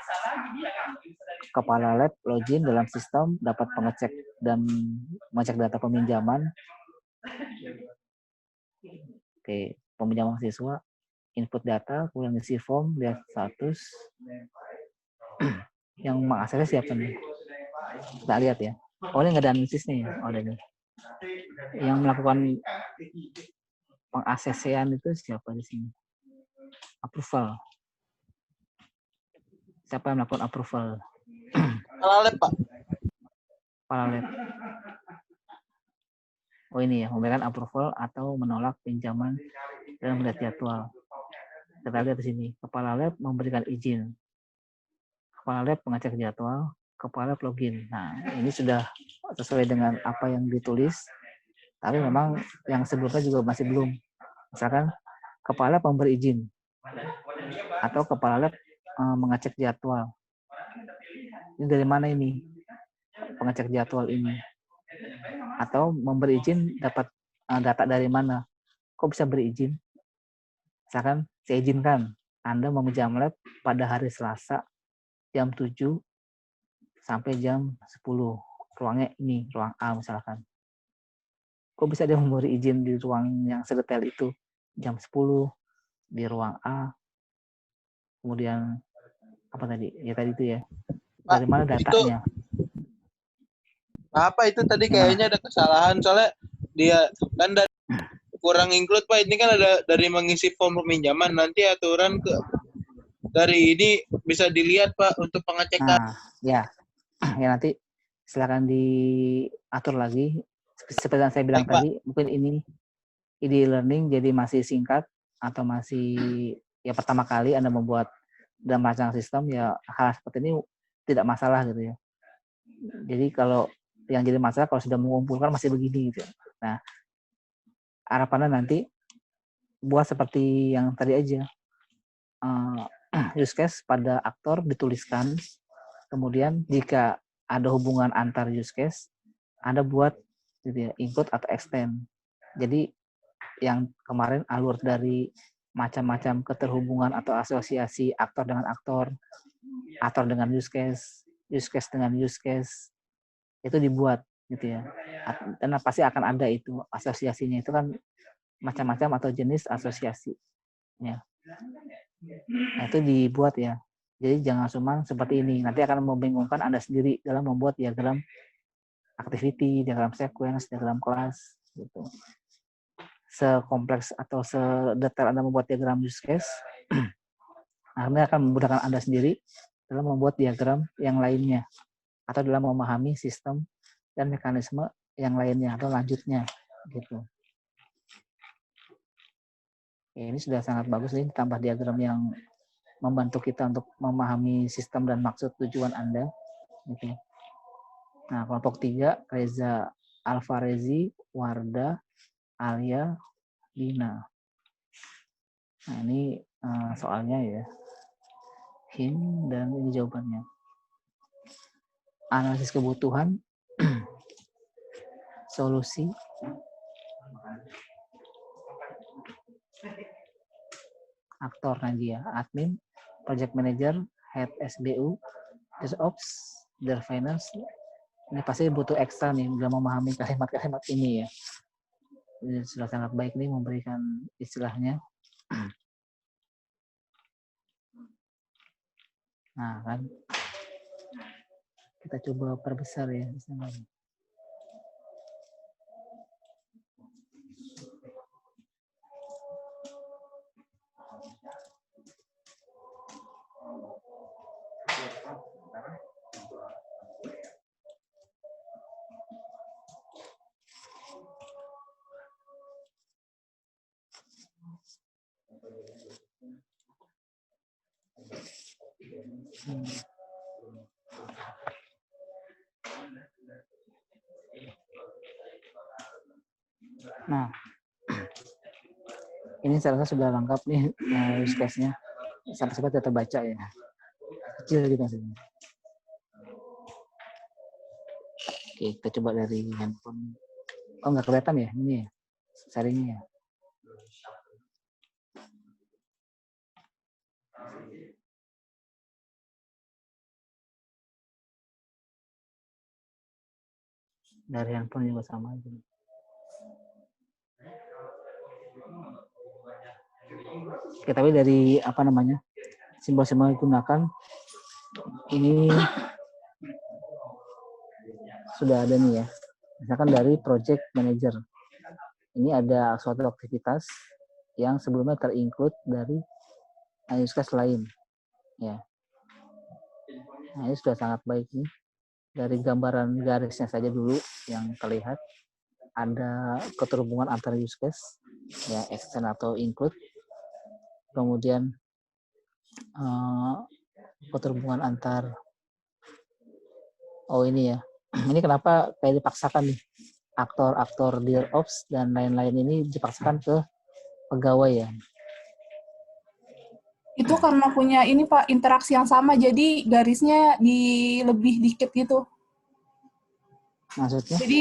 kepala lab login dalam sistem dapat mengecek dan mengecek data peminjaman. Oke, peminjaman siswa, input data, kemudian isi form, lihat status. Yang mengaksesnya siapa nih? Kita lihat ya. Oh, ini nggak ada analisis nih. Oh, ada nih. Yang melakukan pengaksesan itu siapa di sini? Approval. Siapa yang melakukan approval? Kepala lab, Pak. Kepala lab. Oh, ini ya, memberikan approval atau menolak pinjaman dan melihat jadwal. Kita lihat di sini. Kepala lab memberikan izin. Kepala lab mengecek jadwal. Kepala lab login. Nah, ini sudah sesuai dengan apa yang ditulis. Tapi memang yang sebelumnya juga masih belum. Misalkan kepala lab memberi izin. Atau kepala lab mengecek jadwal. Ini dari mana ini? Pengecek jadwal ini. Atau memberi izin dapat data dari mana? Kok bisa beri izin? Misalkan saya izinkan Anda meminjam lab pada hari Selasa jam 7 sampai jam 10. Ruangnya ini, ruang A misalkan. Kok bisa dia memberi izin di ruang yang sedetail itu? Jam 10 di ruang A. Kemudian apa tadi? Ya tadi itu ya. Dari mana datanya? Apa itu tadi kayaknya ada kesalahan, soalnya dia kan kurang include, Pak. Ini kan ada dari mengisi form peminjaman, nanti aturan dari ini bisa dilihat, Pak, untuk pengecekan. Nah, ya nanti silakan diatur lagi. Seperti yang saya bilang tadi, mungkin ini e-learning jadi masih singkat atau masih ya pertama kali Anda membuat dalam rancangan sistem, ya hal seperti ini tidak masalah gitu ya. Jadi kalau yang jadi masalah kalau sudah mengumpulkan masih begini gitu. Nah, harapannya nanti buat seperti yang tadi aja. Use case pada aktor dituliskan, kemudian jika ada hubungan antar use case, Anda buat gitu ya, input atau extend. Jadi yang kemarin alur dari macam-macam keterhubungan atau asosiasi aktor dengan aktor dengan use case dengan use case, itu dibuat gitu ya. Dan pasti akan ada itu asosiasinya, itu kan macam-macam atau jenis asosiasi. Ya. Nah, itu dibuat ya. Jadi jangan cuma seperti ini. Nanti akan membingungkan Anda sendiri dalam membuat diagram activity, diagram sequence, diagram kelas gitu. Sekompleks atau sedetail Anda membuat diagram use case, Anda akan memudahkan Anda sendiri dalam membuat diagram yang lainnya atau dalam memahami sistem dan mekanisme yang lainnya atau lanjutnya gitu. Ya, ini sudah sangat bagus nih, tambah diagram yang membantu kita untuk memahami sistem dan maksud tujuan Anda. Gitu. Nah, kelompok 3, Reza Alvarezi, Wardah, Alia, Dina. Nah, ini soalnya ya. Hint dan ini jawabannya. Analisis kebutuhan, solusi, aktor Nadia, admin, project manager, head SBU, ops, their finance. Ini pasti butuh ekstra nih, udah memahami kalimat-kalimat ini ya. Ini sudah sangat baik nih memberikan istilahnya. Nah kan, kita coba perbesar ya di sana. Nah, ini saya rasa sudah lengkap nih use case-nya. Sampai kita terbaca ya. Kecil gitu maksudnya. Oke, kita coba dari handphone. Oh, nggak kelihatan ya? Ini ya, sharingnya ya. Dari handphone juga sama aja. Oke, tapi dari apa namanya, simbol-simbol yang digunakan ini sudah ada nih ya. Misalkan dari project manager, ini ada suatu aktivitas yang sebelumnya terinclude dari use case lain ya. Nah, ini sudah sangat baik nih. Dari gambaran garisnya saja dulu yang terlihat ada keterhubungan antara use case ya, extend atau include, kemudian keterhubungan antar ini ya, ini kenapa kayak dipaksakan nih aktor dear ops dan lain-lain ini dipaksakan ke pegawai ya. Itu karena punya ini Pak, interaksi yang sama, jadi garisnya lebih dikit gitu. Maksudnya? Jadi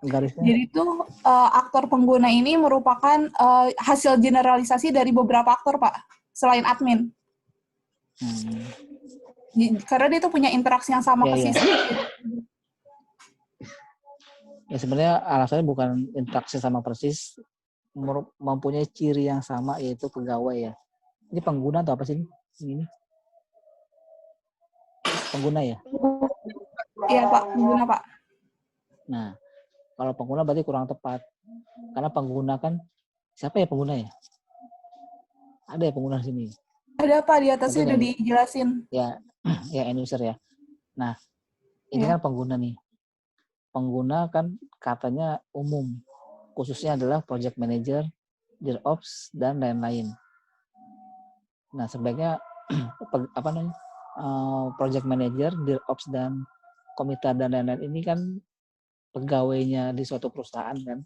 garisnya? Jadi itu aktor pengguna ini merupakan hasil generalisasi dari beberapa aktor Pak, selain admin. Karena dia itu punya interaksi yang sama ke sistem. Ya sebenarnya alasannya bukan interaksi sama persis, mempunyai ciri yang sama yaitu pegawai ya. Ini pengguna atau apa sih ini? Pengguna ya? Iya Pak, pengguna Pak. Nah, kalau pengguna berarti kurang tepat. Karena pengguna kan, siapa ya pengguna ya? Ada ya pengguna di sini? Ada Pak, di atasnya udah dijelasin. Ya, ya end user ya. Nah, ini kan pengguna nih. Pengguna kan katanya umum. Khususnya adalah project manager, dear ops, dan lain-lain. Nah, sebaiknya apa namanya? Project manager, dear ops, dan komite dan lain-lain ini kan pegawainya di suatu perusahaan kan.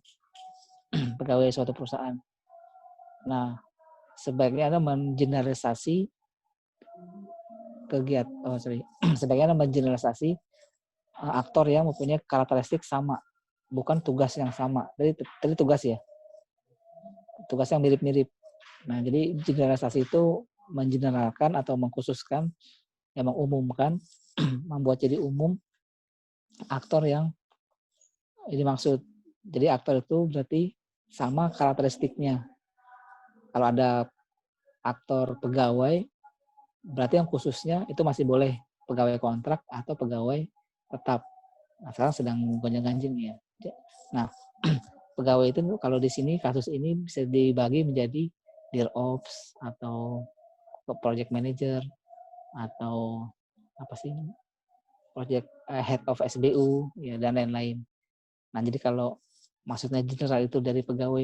Pegawai suatu perusahaan. Nah, sebaiknya Anda mengeneralisasi sebaiknya Anda mengeneralisasi aktor yang mempunyai karakteristik sama, bukan tugas yang sama. Tadi tugas ya. Tugas yang mirip-mirip. Nah, jadi generalisasi itu mengeneralkan atau mengkhususkan, yang mengumumkan, membuat jadi umum aktor yang ini maksud. Jadi aktor itu berarti sama karakteristiknya. Kalau ada aktor pegawai, berarti yang khususnya itu masih boleh pegawai kontrak atau pegawai tetap. Nah, sekarang sedang gonjang-ganjing ya. Nah, pegawai itu kalau di sini kasus ini bisa dibagi menjadi dear ops atau project manager atau apa sih? Project head of SBU ya dan lain-lain. Nah, jadi kalau maksudnya general itu dari pegawai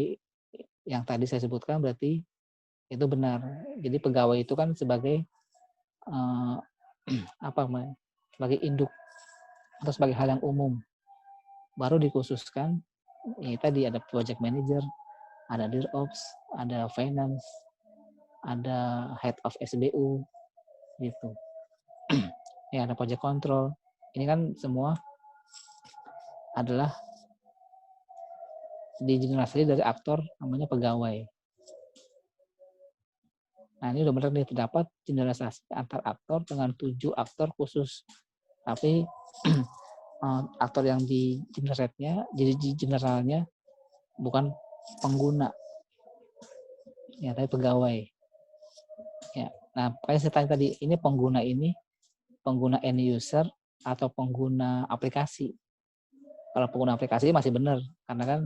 yang tadi saya sebutkan berarti itu benar. Jadi pegawai itu kan sebagai sebagai induk atau sebagai hal yang umum. Baru dikhususkan, ya tadi ada project manager, ada DirOps, ada finance, ada head of SBU, gitu. Ya ada project control. Ini kan semua adalah digeneralisasi dari aktor namanya pegawai. Nah ini udah benar nih, terdapat generalisasi antar aktor dengan 7 aktor khusus. Tapi aktor yang di generate-nya, jadi generalnya bukan pengguna, ya tapi pegawai. Ya, nah kayak saya tanya tadi, ini pengguna end user atau pengguna aplikasi. Kalau pengguna aplikasi masih benar, karena kan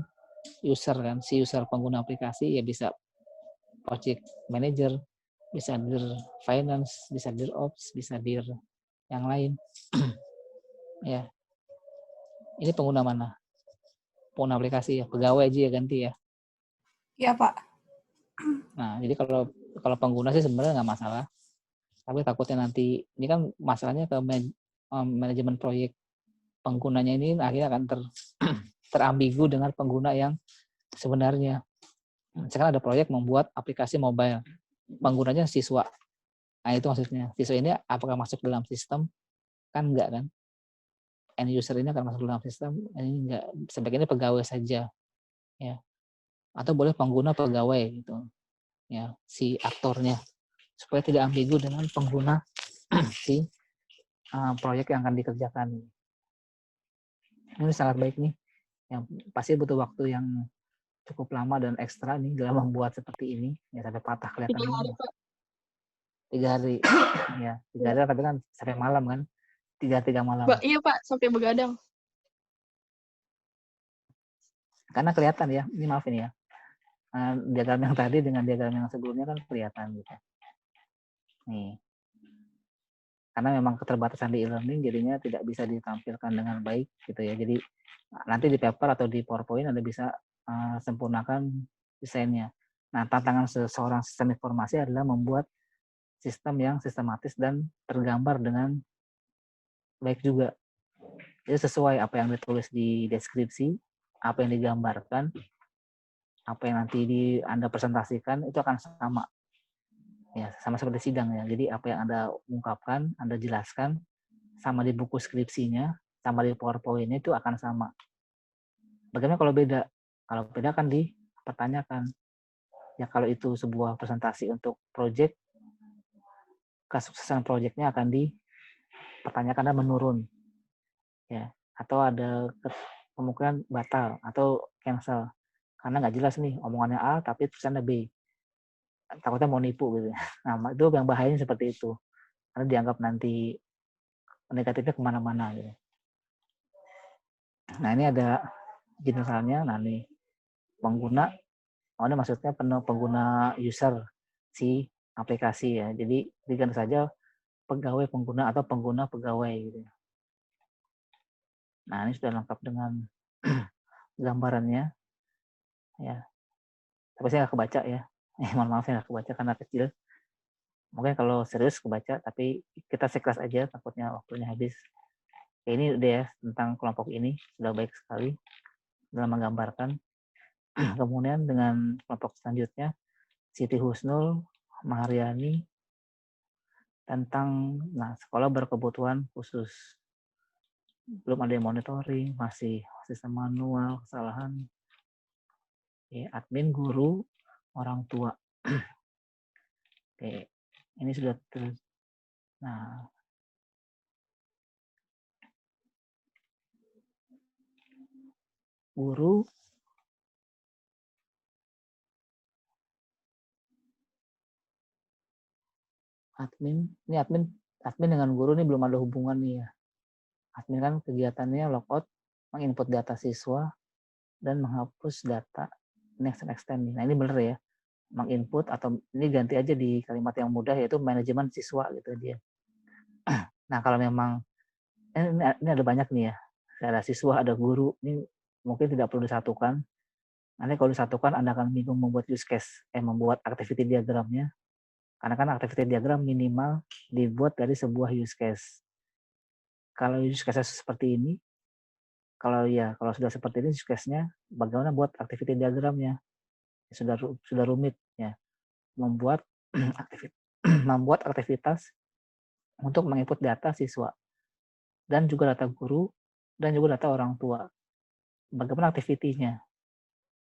user kan, si user pengguna aplikasi ya bisa project manager, bisa dir finance, bisa dir ops, bisa dir yang lain. Ya, ini pengguna mana? Pengguna aplikasi ya, pegawai aja ya ganti ya. Iya Pak. Nah, jadi kalau pengguna sih sebenarnya nggak masalah. Tapi takutnya nanti, ini kan masalahnya ke manajemen proyek. Penggunanya ini akhirnya akan terambigu dengan pengguna yang sebenarnya. Sekarang ada proyek membuat aplikasi mobile. Penggunanya siswa. Nah, itu maksudnya. Siswa ini apakah masuk dalam sistem? Kan enggak kan? End user ini akan masuk dalam sistem. Ini enggak. Sebaiknya pegawai saja. Ya. Atau boleh pengguna pegawai gitu. Ya, si aktornya. Supaya tidak ambigu dengan pengguna si proyek yang akan dikerjakan. Ini sangat baik nih. Yang pasti butuh waktu yang cukup lama dan ekstra nih dalam membuat seperti ini. Ya sampai patah kelihatan. 3 hari, Pak. 3 hari. Ya, 3 hari tapi kan sampai malam kan. 3 malam. Iya Pak, sampai begadang. Karena kelihatan ya, ini maaf ini ya. Diagram yang tadi dengan diagram yang sebelumnya kan kelihatan gitu. Nih. Karena memang keterbatasan di e-learning jadinya tidak bisa ditampilkan dengan baik gitu ya. Jadi nanti di paper atau di PowerPoint Anda bisa sempurnakan desainnya. Nah, tantangan seorang sistem informasi adalah membuat sistem yang sistematis dan tergambar dengan baik juga. Jadi sesuai apa yang ditulis di deskripsi, apa yang digambarkan, apa yang nanti Anda presentasikan itu akan sama. Ya, sama seperti sidang ya. Jadi apa yang Anda ungkapkan, Anda jelaskan, sama di buku skripsinya, sama di PowerPoint-nya itu akan sama. Bagaimana kalau beda? Kalau beda kan dipertanyakan. Ya kalau itu sebuah presentasi untuk project, kesuksesan projectnya akan dipertanyakan dan menurun. Ya, atau ada kemungkinan batal atau cancel. Karena nggak jelas nih, omongannya A tapi tulisannya B. Takutnya mau nipu gitu. Nah, itu yang bahayanya seperti itu. Karena dianggap nanti negatifnya kemana-mana gitu. Nah, ini ada generalnya. Nah, ini pengguna. Oh, ini maksudnya pengguna user si aplikasi ya. Jadi, diganti saja pegawai pengguna atau pengguna pegawai gitu. Nah, ini sudah lengkap dengan gambarannya. Ya. Tapi saya nggak kebaca ya. Mohon maaf saya nggak kebaca karena kecil. Mungkin kalau serius kebaca, tapi kita sekelas aja, takutnya waktunya habis. Oke, ini udah ya tentang kelompok ini, sudah baik sekali dalam menggambarkan. Kemudian dengan kelompok selanjutnya, Siti Husnul, Maharyani, tentang sekolah berkebutuhan khusus. Belum ada yang monitoring, masih sistem manual, kesalahan. Oke, admin, guru, orang tua. Oke, ini sudah guru, admin. Ini admin dengan guru ini belum ada hubungan nih ya. Admin kan kegiatannya logout, menginput data siswa, dan menghapus data next and extend. Nah ini bener ya, menginput atau ini ganti aja di kalimat yang mudah yaitu manajemen siswa gitu dia. Nah kalau memang ini ada banyak nih ya, ada siswa, ada guru, ini mungkin tidak perlu disatukan. Nanti kalau disatukan Anda akan bingung membuat use case, membuat activity diagramnya. Karena kan activity diagram minimal dibuat dari sebuah use case. Kalau use case seperti ini, kalau sudah seperti ini use case-nya, bagaimana buat activity diagramnya? Sudah rumit ya. Membuat membuat aktivitas untuk menginput data siswa dan juga data guru dan juga data orang tua. Bagaimana aktivitinya?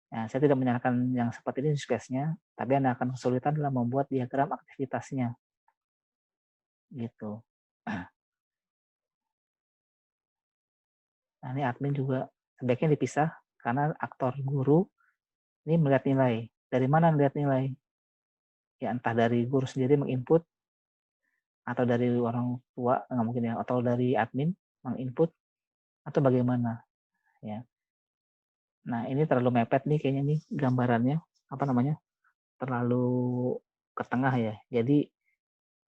Ya, saya tidak menyarankan yang seperti ini use case-nya, tapi Anda akan kesulitan dalam membuat diagram aktivitasnya. Gitu. Nah, ini admin juga sebaiknya dipisah karena aktor guru ini melihat nilai. Dari mana melihat nilai? Ya entah dari guru sendiri menginput atau dari orang tua, nggak mungkin ya, atau dari admin menginput atau bagaimana ya. Nah, ini terlalu mepet nih kayaknya nih gambarannya, terlalu ke tengah ya. Jadi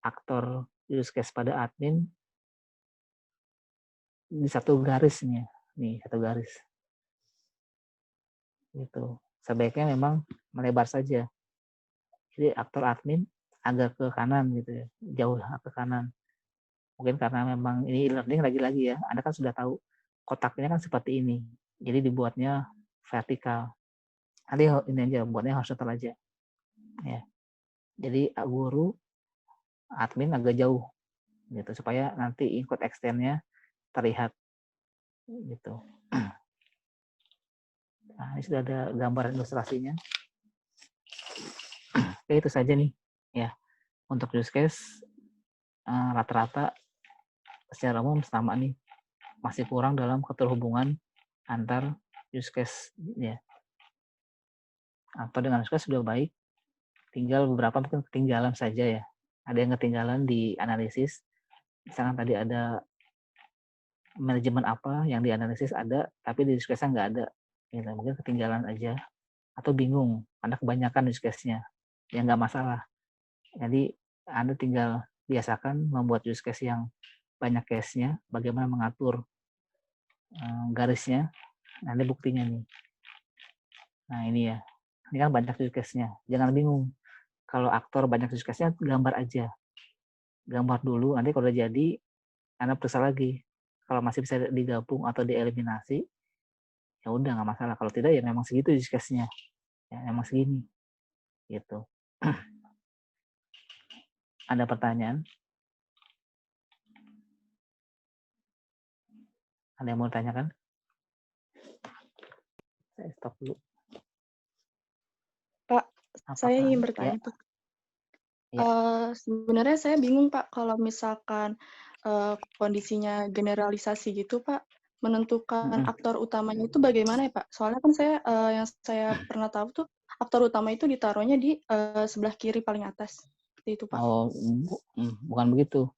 aktor use case pada admin di satu garisnya, nih satu garis. Gitu. Sebaiknya memang melebar saja. Jadi aktor admin agak ke kanan gitu ya, jauh ke kanan. Mungkin karena memang ini learning lagi-lagi ya, Anda kan sudah tahu kotaknya kan seperti ini. Jadi dibuatnya vertikal. Nanti ini aja, buatnya horizontal aja. Ya. Jadi guru, admin agak jauh gitu supaya nanti include extend-nya terlihat gitu. Nah, ini sudah ada gambaran ilustrasinya. Oke, itu saja nih ya. Untuk use case rata-rata secara umum sama nih. Masih kurang dalam keterhubungan antar use case ya. Atau dengan use case sudah baik, tinggal beberapa mungkin ketinggalan saja ya. Ada yang ketinggalan di analisis. Misalkan tadi ada manajemen apa yang dianalisis ada, tapi di use case-nya nggak ada. Ya, mungkin ketinggalan aja. Atau bingung, karena kebanyakan use case-nya. Ya nggak masalah. Jadi Anda tinggal biasakan membuat use case yang banyak case-nya, bagaimana mengatur garisnya. Nah, ini buktinya nih. Nah, ini ya. Ini kan banyak use case-nya. Jangan bingung. Kalau aktor banyak use case-nya, gambar aja. Gambar dulu, nanti kalau udah jadi, Anda periksa lagi. Kalau masih bisa digabung atau dieliminasi, ya udah nggak masalah. Kalau tidak, ya memang segitu use case-nya. Ya, memang segini. Gitu. Ada pertanyaan? Ada yang mau tanyakan? Saya stop dulu. Pak, saya ingin Ya. bertanya, Pak. Ya. Sebenarnya saya bingung, Pak, kalau misalkan kondisinya generalisasi gitu, Pak, menentukan aktor utamanya itu bagaimana ya, Pak? Soalnya kan saya yang saya pernah tahu tuh aktor utama itu ditaruhnya di sebelah kiri paling atas. Seperti itu, Pak. Oh, bukan begitu.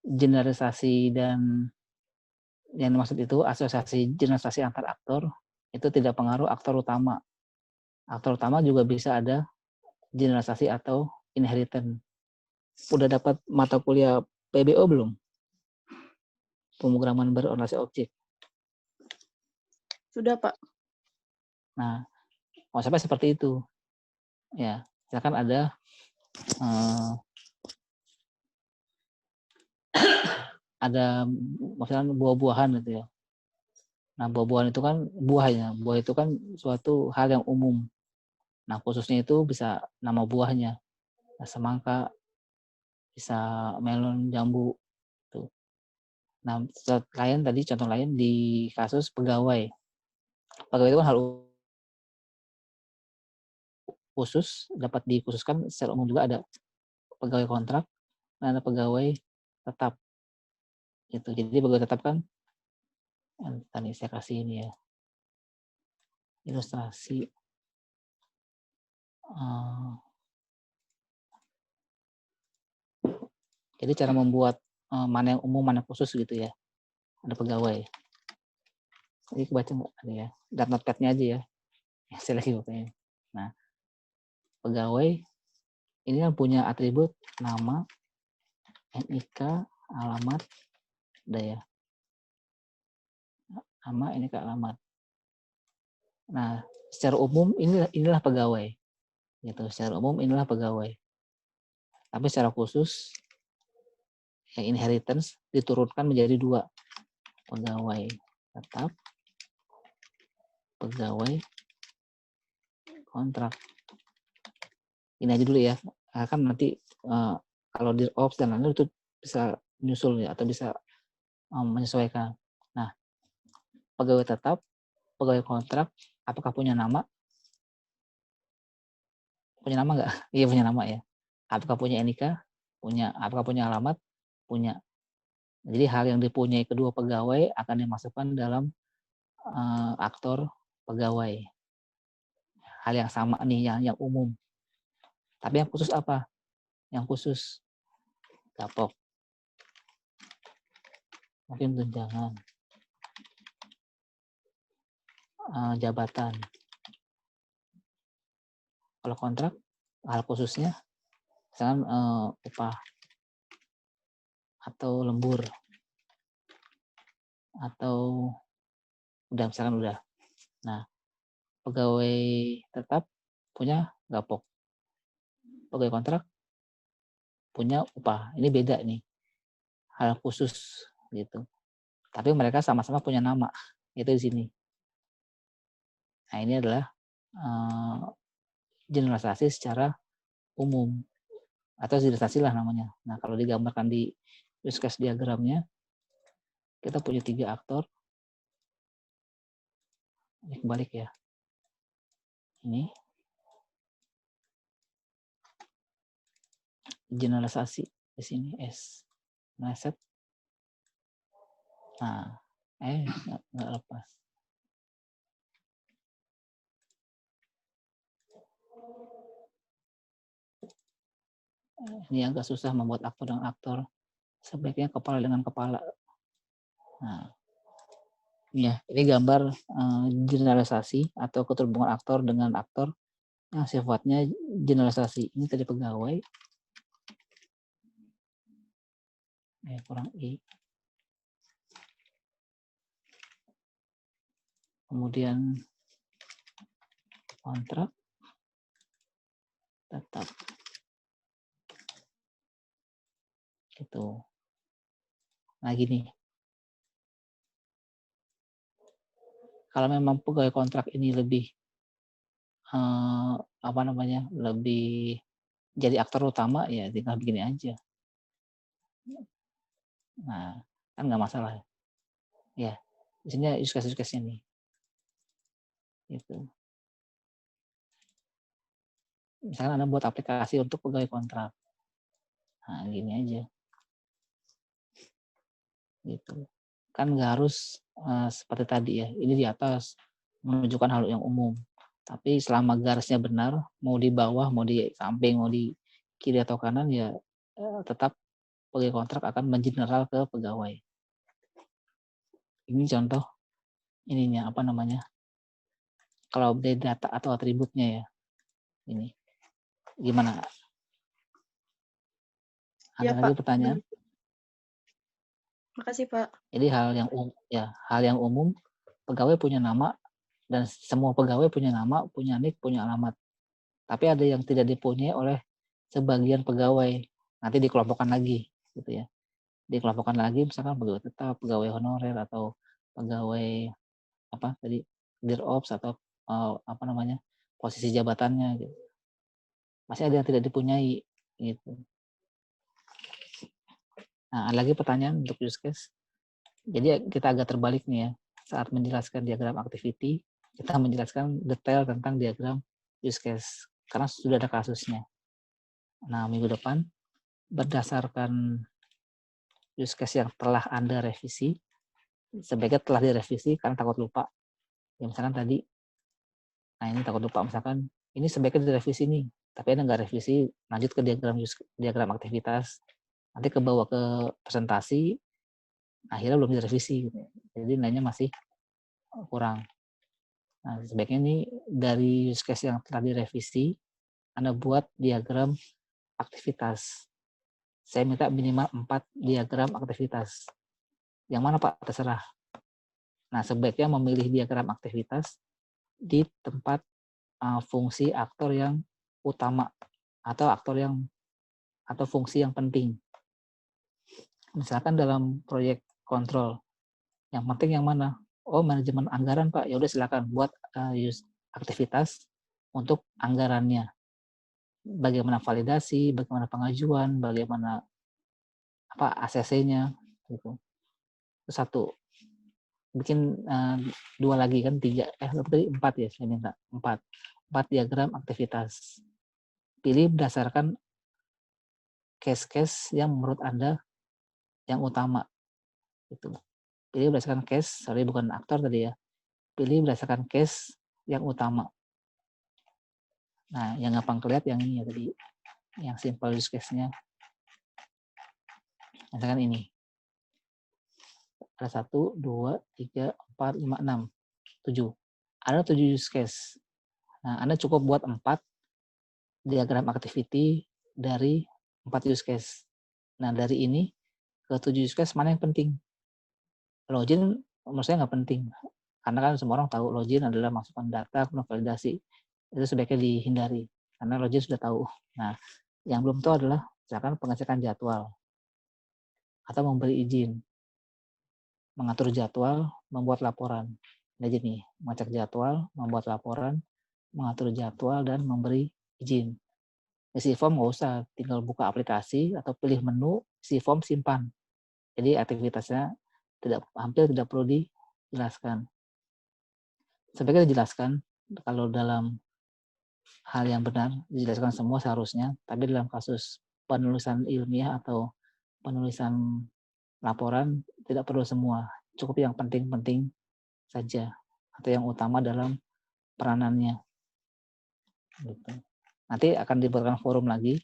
Generalisasi dan yang dimaksud itu asosiasi generalisasi antar aktor itu tidak pengaruh aktor utama. Aktor utama juga bisa ada generalisasi atau inheritance. Udah dapat mata kuliah PBO belum? Pemrograman berorientasi objek. Sudah, Pak. Nah, konsepnya seperti itu. Ya, misalkan ada misalnya buah-buahan gitu ya. Nah, buah-buahan itu kan buahnya. Buah itu kan suatu hal yang umum. Nah, khususnya itu bisa nama buahnya. Nah, semangka, bisa melon, jambu. Tuh. Nah, contoh lain di kasus pegawai. Pegawai itu kan hal khusus, dapat dikhususkan secara umum juga ada pegawai kontrak, dan ada pegawai tetap. Gitu. Jadi pegawai tetap kan, tadi saya kasih ini ya, ilustrasi. Jadi cara membuat mana yang umum, mana yang khusus gitu ya. Ada pegawai. Ini kebaca nggak? Ada ya. Dan notepad-nya aja ya. Saya lagi bukanya. Nah, pegawai ini kan punya atribut nama, NIK, alamat, ada ya. Nama, NIK, alamat. Nah, secara umum inilah pegawai. Gitu. Secara umum inilah pegawai. Tapi secara khusus yang inheritance diturunkan menjadi 2. Pegawai tetap, pegawai kontrak. Ini aja dulu ya. Kan nanti kalau di ops dan lain-lain itu bisa menyusul ya, atau bisa menyesuaikan. Nah, pegawai tetap, pegawai kontrak, apakah punya nama? Punya nama nggak? Iya punya nama ya. Apakah punya NIK? Punya. Apakah punya alamat? Punya. Jadi hal yang dipunyai kedua pegawai akan dimasukkan dalam aktor pegawai. Hal yang sama nih, yang umum. Tapi yang khusus apa? Yang khusus gapok. Mungkin tunjangan. Jabatan. Kalau kontrak, hal khususnya misalkan upah atau lembur atau misalkan udah. Nah, pegawai tetap punya gapok. Pegawai kontrak punya upah. Ini beda nih. Hal khusus gitu. Tapi mereka sama-sama punya nama. Itu di sini. Nah, ini adalah generalisasi secara umum atau generalisasi lah namanya. Nah, kalau digambarkan di use case diagramnya, kita punya 3 aktor. Ini kebalik ya. Ini generalisasi di sini S. Meleset. Nah, nggak lepas. Ini agak susah membuat aktor dengan aktor. Sebaiknya kepala dengan kepala. Nah, ya, ini gambar generalisasi atau keterhubungan aktor dengan aktor yang sifatnya generalisasi. Ini tadi pegawai. Kurang I. Kemudian kontrak tetap. Gitu. Nah, gini. Kalau memang pegawai kontrak ini lebih lebih jadi aktor utama, ya tinggal begini aja. Nah, kan nggak masalah. Ya, di sini use case-nya nih. Gitu. Misalkan Anda buat aplikasi untuk pegawai kontrak. Nah, gini aja. Gitu. Kan nggak harus seperti tadi ya. Ini di atas menunjukkan hal yang umum. Tapi selama garisnya benar, mau di bawah, mau di samping, mau di kiri atau kanan, ya tetap pegawai kontrak akan mengeneral ke pegawai. Ini contoh ininya apa namanya? Kalau update data atau atributnya ya. Ini. Gimana? Ada lagi Pak. pertanyaan? Makasih, Pak. Jadi hal yang umum, pegawai punya nama dan semua pegawai punya nama, punya NIK, punya alamat. Tapi ada yang tidak dipunyai oleh sebagian pegawai. Nanti dikelompokkan lagi, gitu ya. Dikelompokkan lagi misalkan pegawai tetap, pegawai honorer atau pegawai DIROPS atau posisi jabatannya gitu. Masih ada yang tidak dipunyai gitu. Nah, ada lagi pertanyaan untuk use case. Jadi kita agak terbalik nih ya. Saat menjelaskan diagram activity, kita menjelaskan detail tentang diagram use case karena sudah ada kasusnya. Nah, minggu depan berdasarkan use case yang telah Anda revisi, sebaiknya telah direvisi karena takut lupa. Ya misalkan tadi, nah ini takut lupa misalkan, ini sebaiknya direvisi nih, tapi Anda nggak revisi, lanjut ke diagram aktivitas, nanti ke bawah ke presentasi, akhirnya belum direvisi. Jadi nilainya masih kurang. Nah, sebaiknya ini dari use case yang telah direvisi, Anda buat diagram aktivitas. Saya minta minimal 4 diagram aktivitas. Yang mana Pak? Terserah. Nah, sebaiknya memilih diagram aktivitas di tempat fungsi aktor yang utama atau atau fungsi yang penting. Misalkan dalam proyek kontrol, yang penting yang mana? Oh, manajemen anggaran, Pak. Ya udah silakan buat aktivitas untuk anggarannya. Bagaimana validasi, bagaimana pengajuan, bagaimana ACC-nya gitu. Itu satu. Bikin 2 lagi kan 3 tadi 4 ya saya minta 4 diagram aktivitas. Pilih berdasarkan case-case yang menurut Anda yang utama gitu. Pilih berdasarkan case, bukan aktor tadi ya. Pilih berdasarkan case yang utama. Nah, yang gampang kelihatan yang ini ya tadi, yang simple use case-nya. Misalkan ini. Ada 1, 2, 3, 4, 5, 6, 7. Ada 7 use case. Nah, Anda cukup buat 4 diagram activity dari 4 use case. Nah, dari ini ke 7 use case mana yang penting? Login menurut saya nggak penting. Karena kan semua orang tahu login adalah masukkan data, validasi. Itu sebaiknya dihindari. Karena login sudah tahu. Nah, yang belum tahu adalah misalkan pengecekan jadwal. Atau memberi izin. Mengatur jadwal, membuat laporan. Jadi nih, mengecek jadwal, membuat laporan, mengatur jadwal, dan memberi izin. Isi form nggak usah, tinggal buka aplikasi atau pilih menu, isi form simpan. Jadi aktivitasnya hampir tidak perlu dijelaskan. Sebaiknya dijelaskan kalau dalam hal yang benar, dijelaskan semua seharusnya, tapi dalam kasus penulisan ilmiah atau penulisan laporan tidak perlu semua, cukup yang penting-penting saja atau yang utama dalam peranannya. Gitu. Nanti akan dibuatkan forum lagi,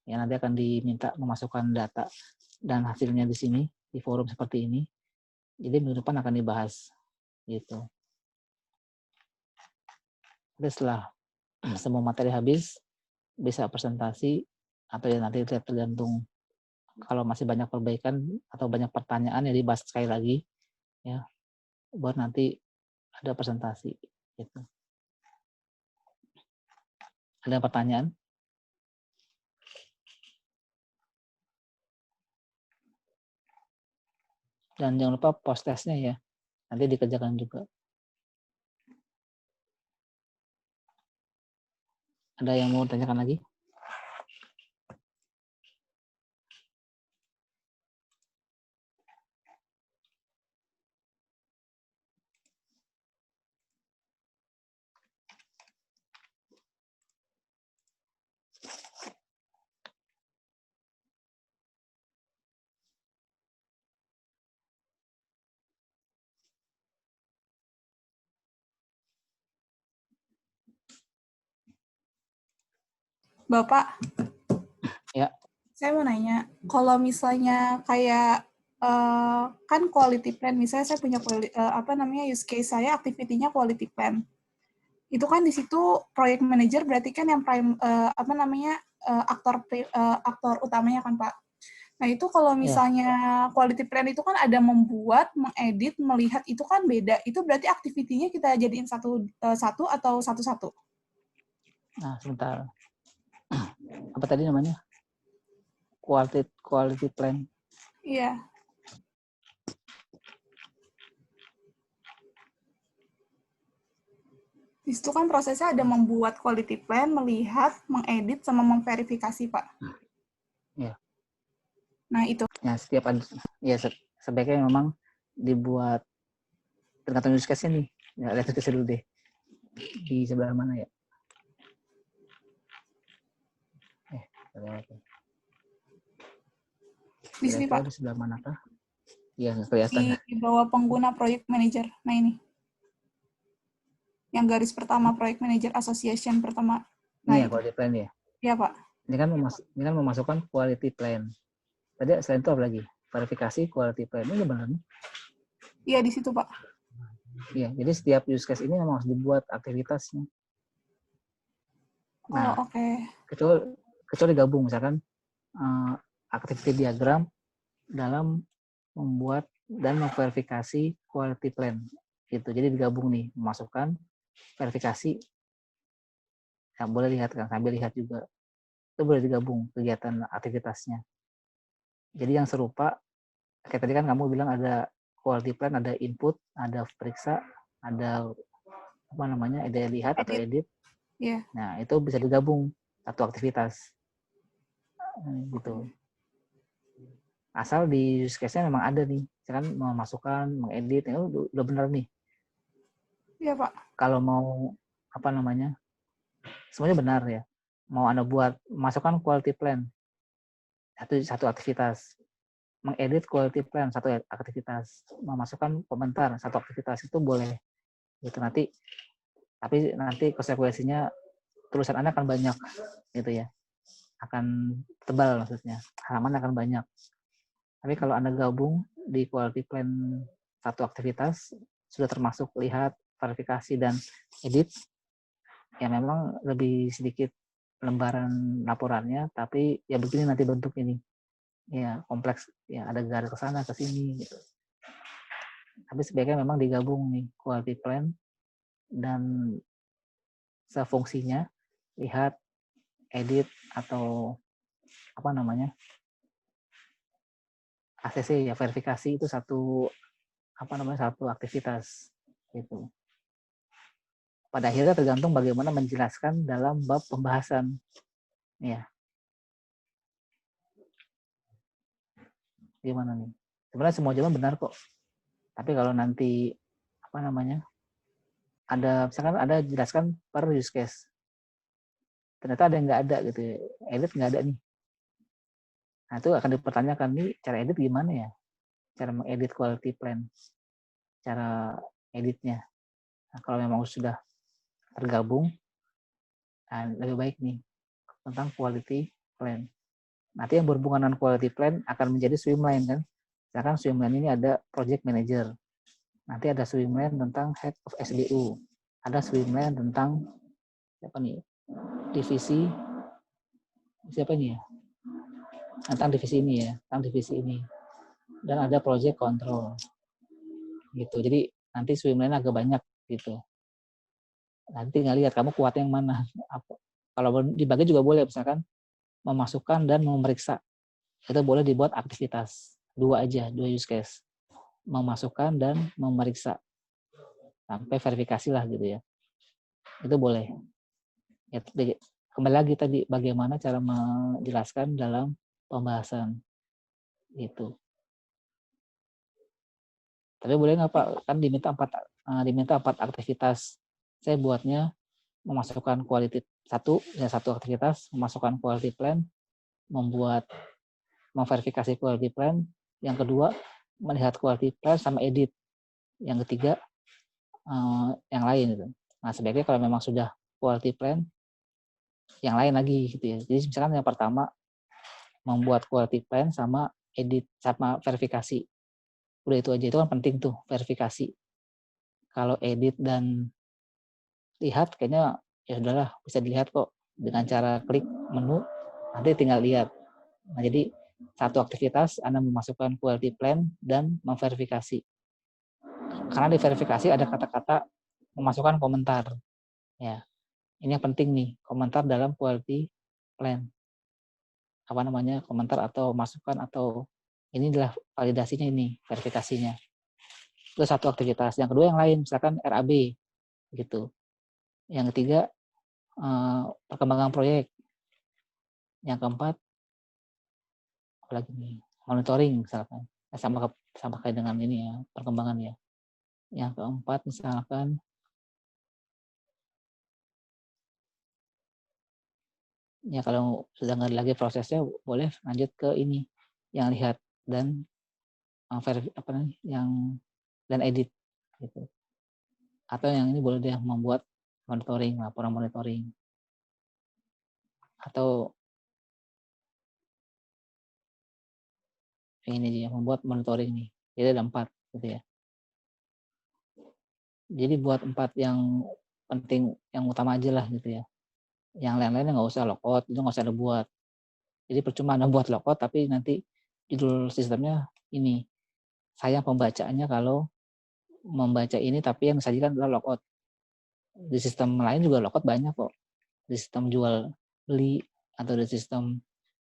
ya nanti akan diminta memasukkan data dan hasilnya di sini di forum seperti ini. Jadi minggu depan akan dibahas, gitu. Jadi setelah semua materi habis, bisa presentasi atau ya nanti tergantung. Kalau masih banyak perbaikan atau banyak pertanyaan ya dibahas sekali lagi ya buat nanti ada presentasi gitu. Ada pertanyaan? Dan jangan lupa post testnya ya, nanti dikerjakan juga. Ada yang mau tanyakan lagi? Bapak, ya. Saya mau nanya, kalau misalnya kayak kan quality plan, misalnya saya punya use case saya activity-nya quality plan. Itu kan di situ project manager berarti kan yang aktor utamanya kan Pak. Nah itu kalau misalnya quality plan itu kan ada membuat, mengedit, melihat itu kan beda. Itu berarti activity-nya kita jadiin satu atau satu-satu? Nah sebentar. Apa tadi namanya? Quality plan. Iya. Di situ kan prosesnya ada membuat quality plan, melihat, mengedit, sama memverifikasi, Pak. Iya. Nah, itu. Ya, setiap ada, ya sebaiknya memang dibuat tergantung use case-nya nih. Ya, lihat use case dulu deh. Di sebelah mana ya? Di sini, Pak. Di sebelah manakah? Iya, nggak kelihatan. Di bawah pengguna project manager. Nah, ini. Yang garis pertama, project manager association pertama. Nah, ini ya, quality plan ya? Iya, Pak. Ini kan memasukkan quality plan. Tadi selain itu apa lagi? Verifikasi quality plan. Ini benar nih? Iya, di situ, Pak. Iya, jadi setiap use case ini memang harus dibuat aktivitasnya. Nah, oke. Kecuali gabung, misalkan activity diagram dalam membuat dan memverifikasi quality plan. Gitu. Jadi digabung nih, memasukkan verifikasi Ya, boleh lihat kan, sambil lihat juga. Itu boleh digabung kegiatan aktivitasnya. Jadi yang serupa, kayak tadi kan kamu bilang ada quality plan, ada input, ada periksa, ada apa namanya, ada lihat atau edit. Iya. Nah, itu bisa digabung satu aktivitas. Gitu. Asal di use case-nya memang ada nih. Misalkan memasukkan, mengedit, ya udah benar nih. Iya, Pak. Kalau mau apa namanya, semuanya benar ya. Mau Anda buat masukkan quality plan satu aktivitas, mengedit quality plan satu aktivitas, memasukkan komentar satu aktivitas, itu boleh gitu. Nanti tapi nanti konsekuensinya tulisan Anda akan banyak gitu ya, akan tebal, maksudnya halaman akan banyak. Tapi kalau Anda gabung di quality plan satu aktivitas, sudah termasuk lihat, verifikasi, dan edit, ya memang lebih sedikit lembaran laporannya, tapi ya begini nanti bentuk ini. Ya kompleks, ya ada garis ke sana ke sini gitu. Tapi sebaiknya memang digabung nih quality plan dan sefungsinya lihat, edit, atau apa namanya, ACC ya, verifikasi, itu satu aktivitas gitu. Pada akhirnya tergantung bagaimana menjelaskan dalam bab pembahasan. Ya. Gimana nih? Sebenarnya semua jawaban benar kok. Tapi kalau nanti apa namanya, ada misalkan ada jelaskan per use case, ternyata ada yang nggak ada gitu, edit nggak ada nih. Nah itu akan dipertanyakan nih, cara edit gimana ya? Cara mengedit quality plan, cara editnya. Nah, kalau memang sudah tergabung, nah, lebih baik nih tentang quality plan. Nanti yang berhubungan dengan quality plan akan menjadi swimline kan. Misalkan swimline ini ada project manager. Nanti ada swimline tentang head of SDU. Ada swimline tentang apa nih? Divisi siapa ini ya? Tentang divisi ini ya, tentang divisi ini. Dan ada project control. Gitu. Jadi nanti swimline agak banyak gitu. Nanti tinggal lihat kamu kuatnya yang mana. Kalau dibagi juga boleh, misalkan memasukkan dan memeriksa. Itu boleh dibuat aktivitas. Dua use case. Memasukkan dan memeriksa. Sampai verifikasi lah gitu ya. Itu boleh. Ya, kembali lagi tadi, bagaimana cara menjelaskan dalam pembahasan. Gitu. Tapi boleh nggak Pak? Kan diminta 4 aktivitas. Saya buatnya memasukkan quality satu aktivitas, memasukkan quality plan, memverifikasi quality plan, yang kedua melihat quality plan sama edit, yang ketiga yang lain gitu. Nah sebaiknya kalau memang sudah quality plan, yang lain lagi gitu ya. Jadi misalkan yang pertama membuat quality plan sama edit sama verifikasi, udah itu aja, itu kan penting tuh verifikasi. Kalau edit dan lihat kayaknya ya udahlah, bisa dilihat kok dengan cara klik menu, nanti tinggal lihat. Nah, jadi satu aktivitas Anda memasukkan quality plan dan memverifikasi. Karena di verifikasi ada kata-kata memasukkan komentar. Ya. Ini yang penting nih, komentar dalam quality plan. Apa namanya? Komentar atau masukan atau ini adalah validasinya, ini verifikasinya. Itu satu aktivitas. Yang kedua yang lain, misalkan RAB gitu. Yang ketiga perkembangan proyek. Yang keempat apalagi nih, monitoring misalkan, sama kayak dengan ini ya, perkembangan ya. Yang keempat misalkan ya kalau sudah nggak lagi prosesnya, boleh lanjut ke ini yang lihat dan dan edit gitu. Atau yang ini boleh dia membuat monitoring, laporan monitoring. Atau ini dia membuat monitoring nih. Jadi ada 4 gitu ya. Jadi buat 4 yang penting, yang utama aja lah gitu ya. Yang lain-lainnya nggak usah logout, itu nggak usah ada buat. Jadi percuma Anda buat logout, tapi nanti judul sistemnya ini. Sayang pembacaannya kalau membaca ini, tapi yang disajikan adalah logout. Di sistem lain juga logout banyak kok. di sistem jual beli, atau di sistem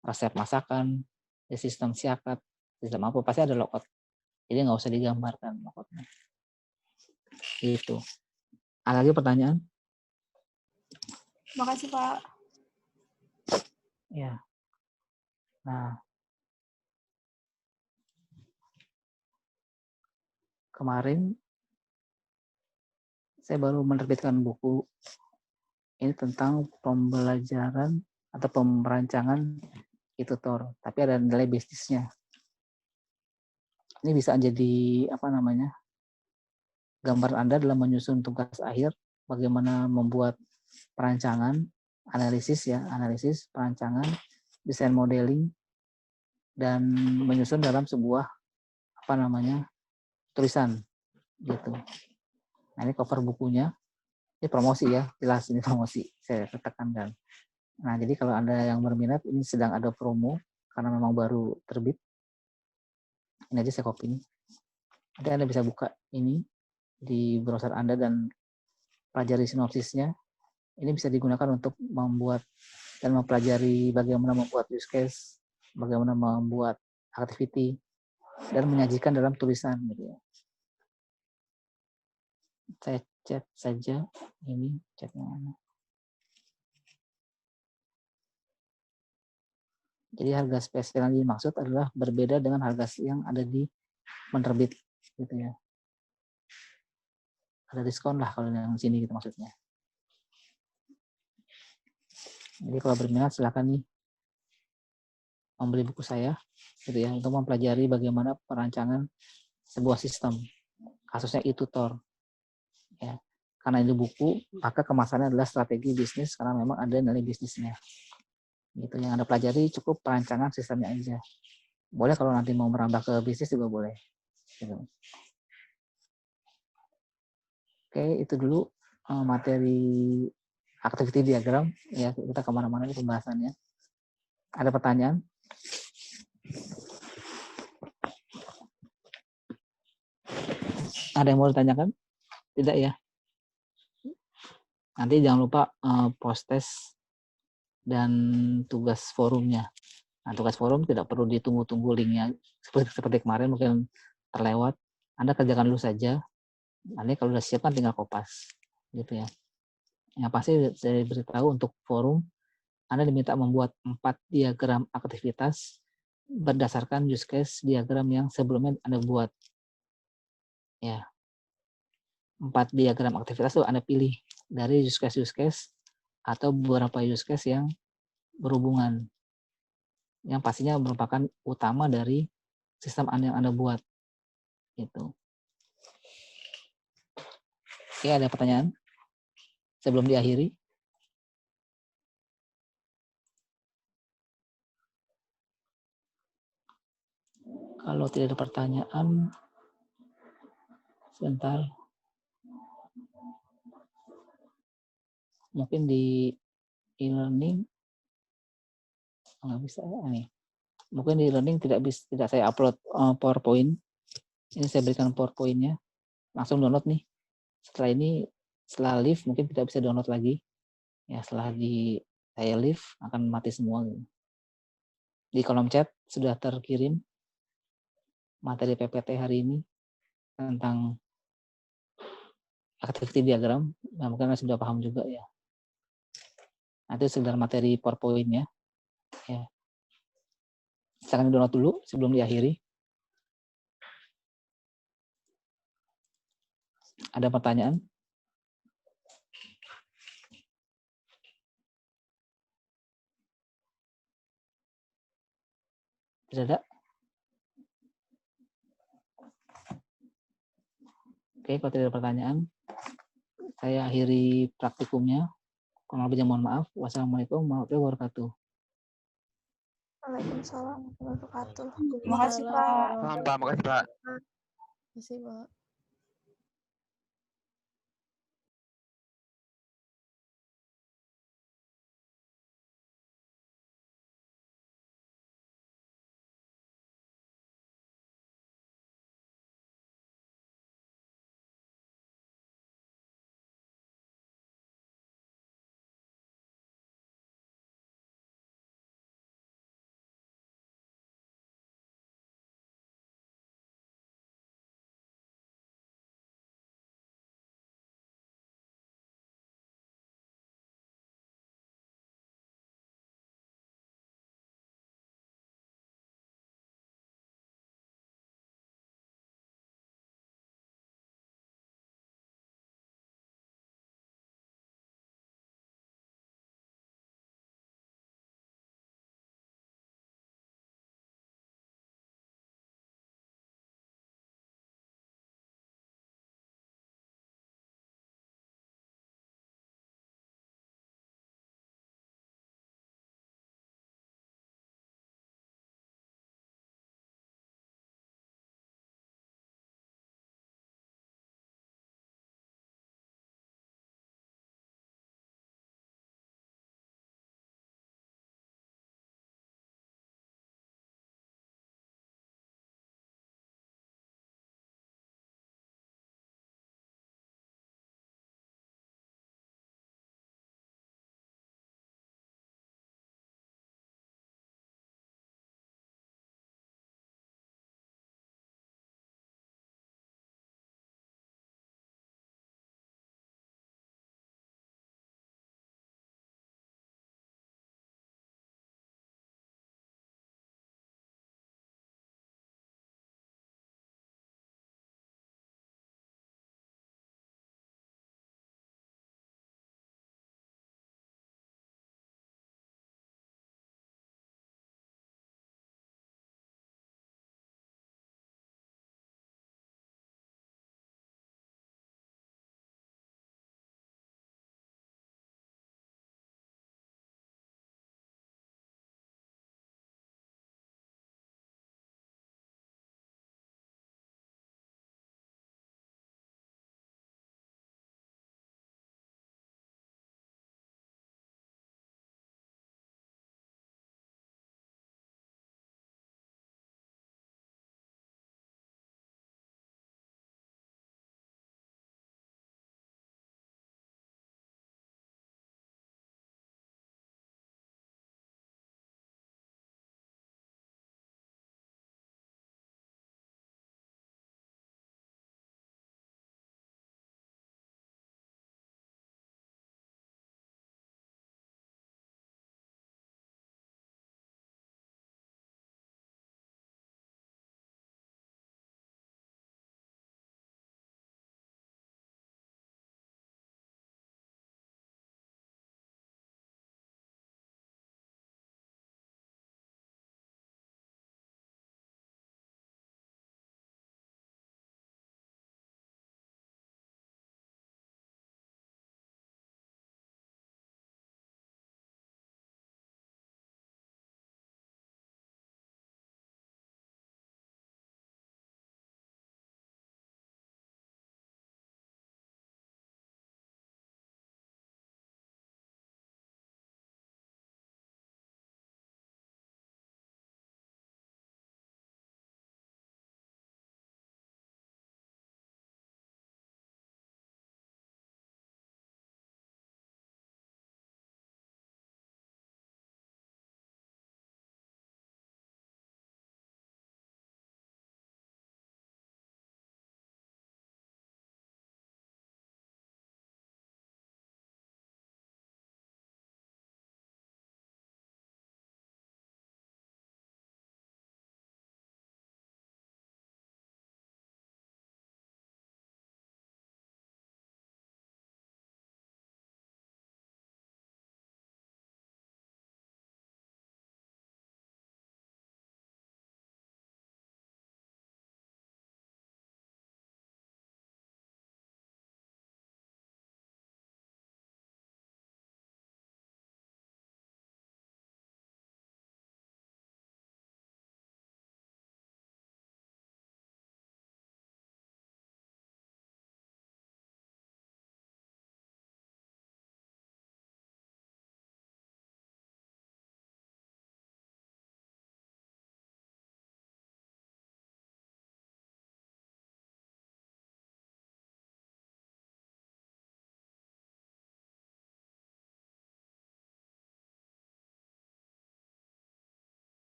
resep masakan, di sistem siakat, sistem apa, pasti ada logout. Jadi nggak usah digambarkan logoutnya. Gitu. Ada lagi pertanyaan? Makasih Pak. Ya. Nah, kemarin saya baru menerbitkan buku ini tentang pembelajaran atau pemerancangan e-tutor, tapi ada nilai bisnisnya. Ini bisa jadi apa namanya? Gambar Anda dalam menyusun tugas akhir, bagaimana membuat perancangan, analisis, perancangan, desain modeling, dan menyusun dalam sebuah apa namanya? Tulisan gitu. Nah, ini cover bukunya. Ini promosi ya, jelas ini promosi. Saya tekankan. Nah, jadi kalau Anda yang berminat, ini sedang ada promo karena memang baru terbit. Ini aja saya copy ini. Nanti Anda bisa buka ini di browser Anda dan pelajari sinopsisnya. Ini bisa digunakan untuk membuat dan mempelajari bagaimana membuat use case, bagaimana membuat activity, dan menyajikan dalam tulisan gitu ya. Saya chat saja ini chatnya mana. Jadi harga spesial yang dimaksud adalah berbeda dengan harga yang ada di penerbit gitu ya. Ada diskon lah kalau yang sini gitu maksudnya. Jadi kalau berminat silakan nih membeli buku saya gitu ya untuk mempelajari bagaimana perancangan sebuah sistem. Kasusnya e-tutor. Ya. Karena ini buku, maka kemasannya adalah strategi bisnis karena memang ada nilai bisnisnya. Gitu yang Anda pelajari cukup perancangan sistemnya aja. Boleh kalau nanti mau merambah ke bisnis juga boleh. Gitu. Oke, itu dulu materi activity diagram. Ya, kita kemana-mana di pembahasannya. Ada pertanyaan? Ada yang mau ditanyakan? Tidak ya? Nanti jangan lupa post test dan tugas forumnya. Nah, tugas forum tidak perlu ditunggu-tunggu linknya seperti kemarin mungkin terlewat. Anda kerjakan dulu saja. Nanti kalau sudah siap kan tinggal kopas, gitu ya. Yang pasti saya beritahu untuk forum, Anda diminta membuat 4 diagram aktivitas berdasarkan use case diagram yang sebelumnya Anda buat. Ya, 4 diagram aktivitas itu Anda pilih dari use case atau beberapa use case yang berhubungan. Yang pastinya merupakan utama dari sistem yang Anda buat. Gitu. Oke, ada pertanyaan sebelum diakhiri? Kalau tidak ada pertanyaan, sebentar. Mungkin di e-learning nggak bisa nih. Mungkin di e-learning tidak saya upload PowerPoint. Ini saya berikan PowerPoint-nya. Langsung download nih. Setelah live mungkin tidak bisa download lagi. Ya, setelah saya live akan mati semua. Di kolom chat sudah terkirim materi PPT hari ini tentang activity diagram. Nah, mungkin Anda sudah paham juga ya. Nanti sekedar materi PowerPoint-nya. Ya. Silakan download dulu sebelum diakhiri. Ada pertanyaan? Tidak ada? Oke, kalau tidak ada pertanyaan, saya akhiri praktikumnya. Kurang lebihnya mohon maaf. Wassalamualaikum warahmatullahi wabarakatuh. Waalaikumsalam warahmatullahi wabarakatuh. Terima kasih Pak. Salam Pak, makasih Pak. Terima kasih Pak.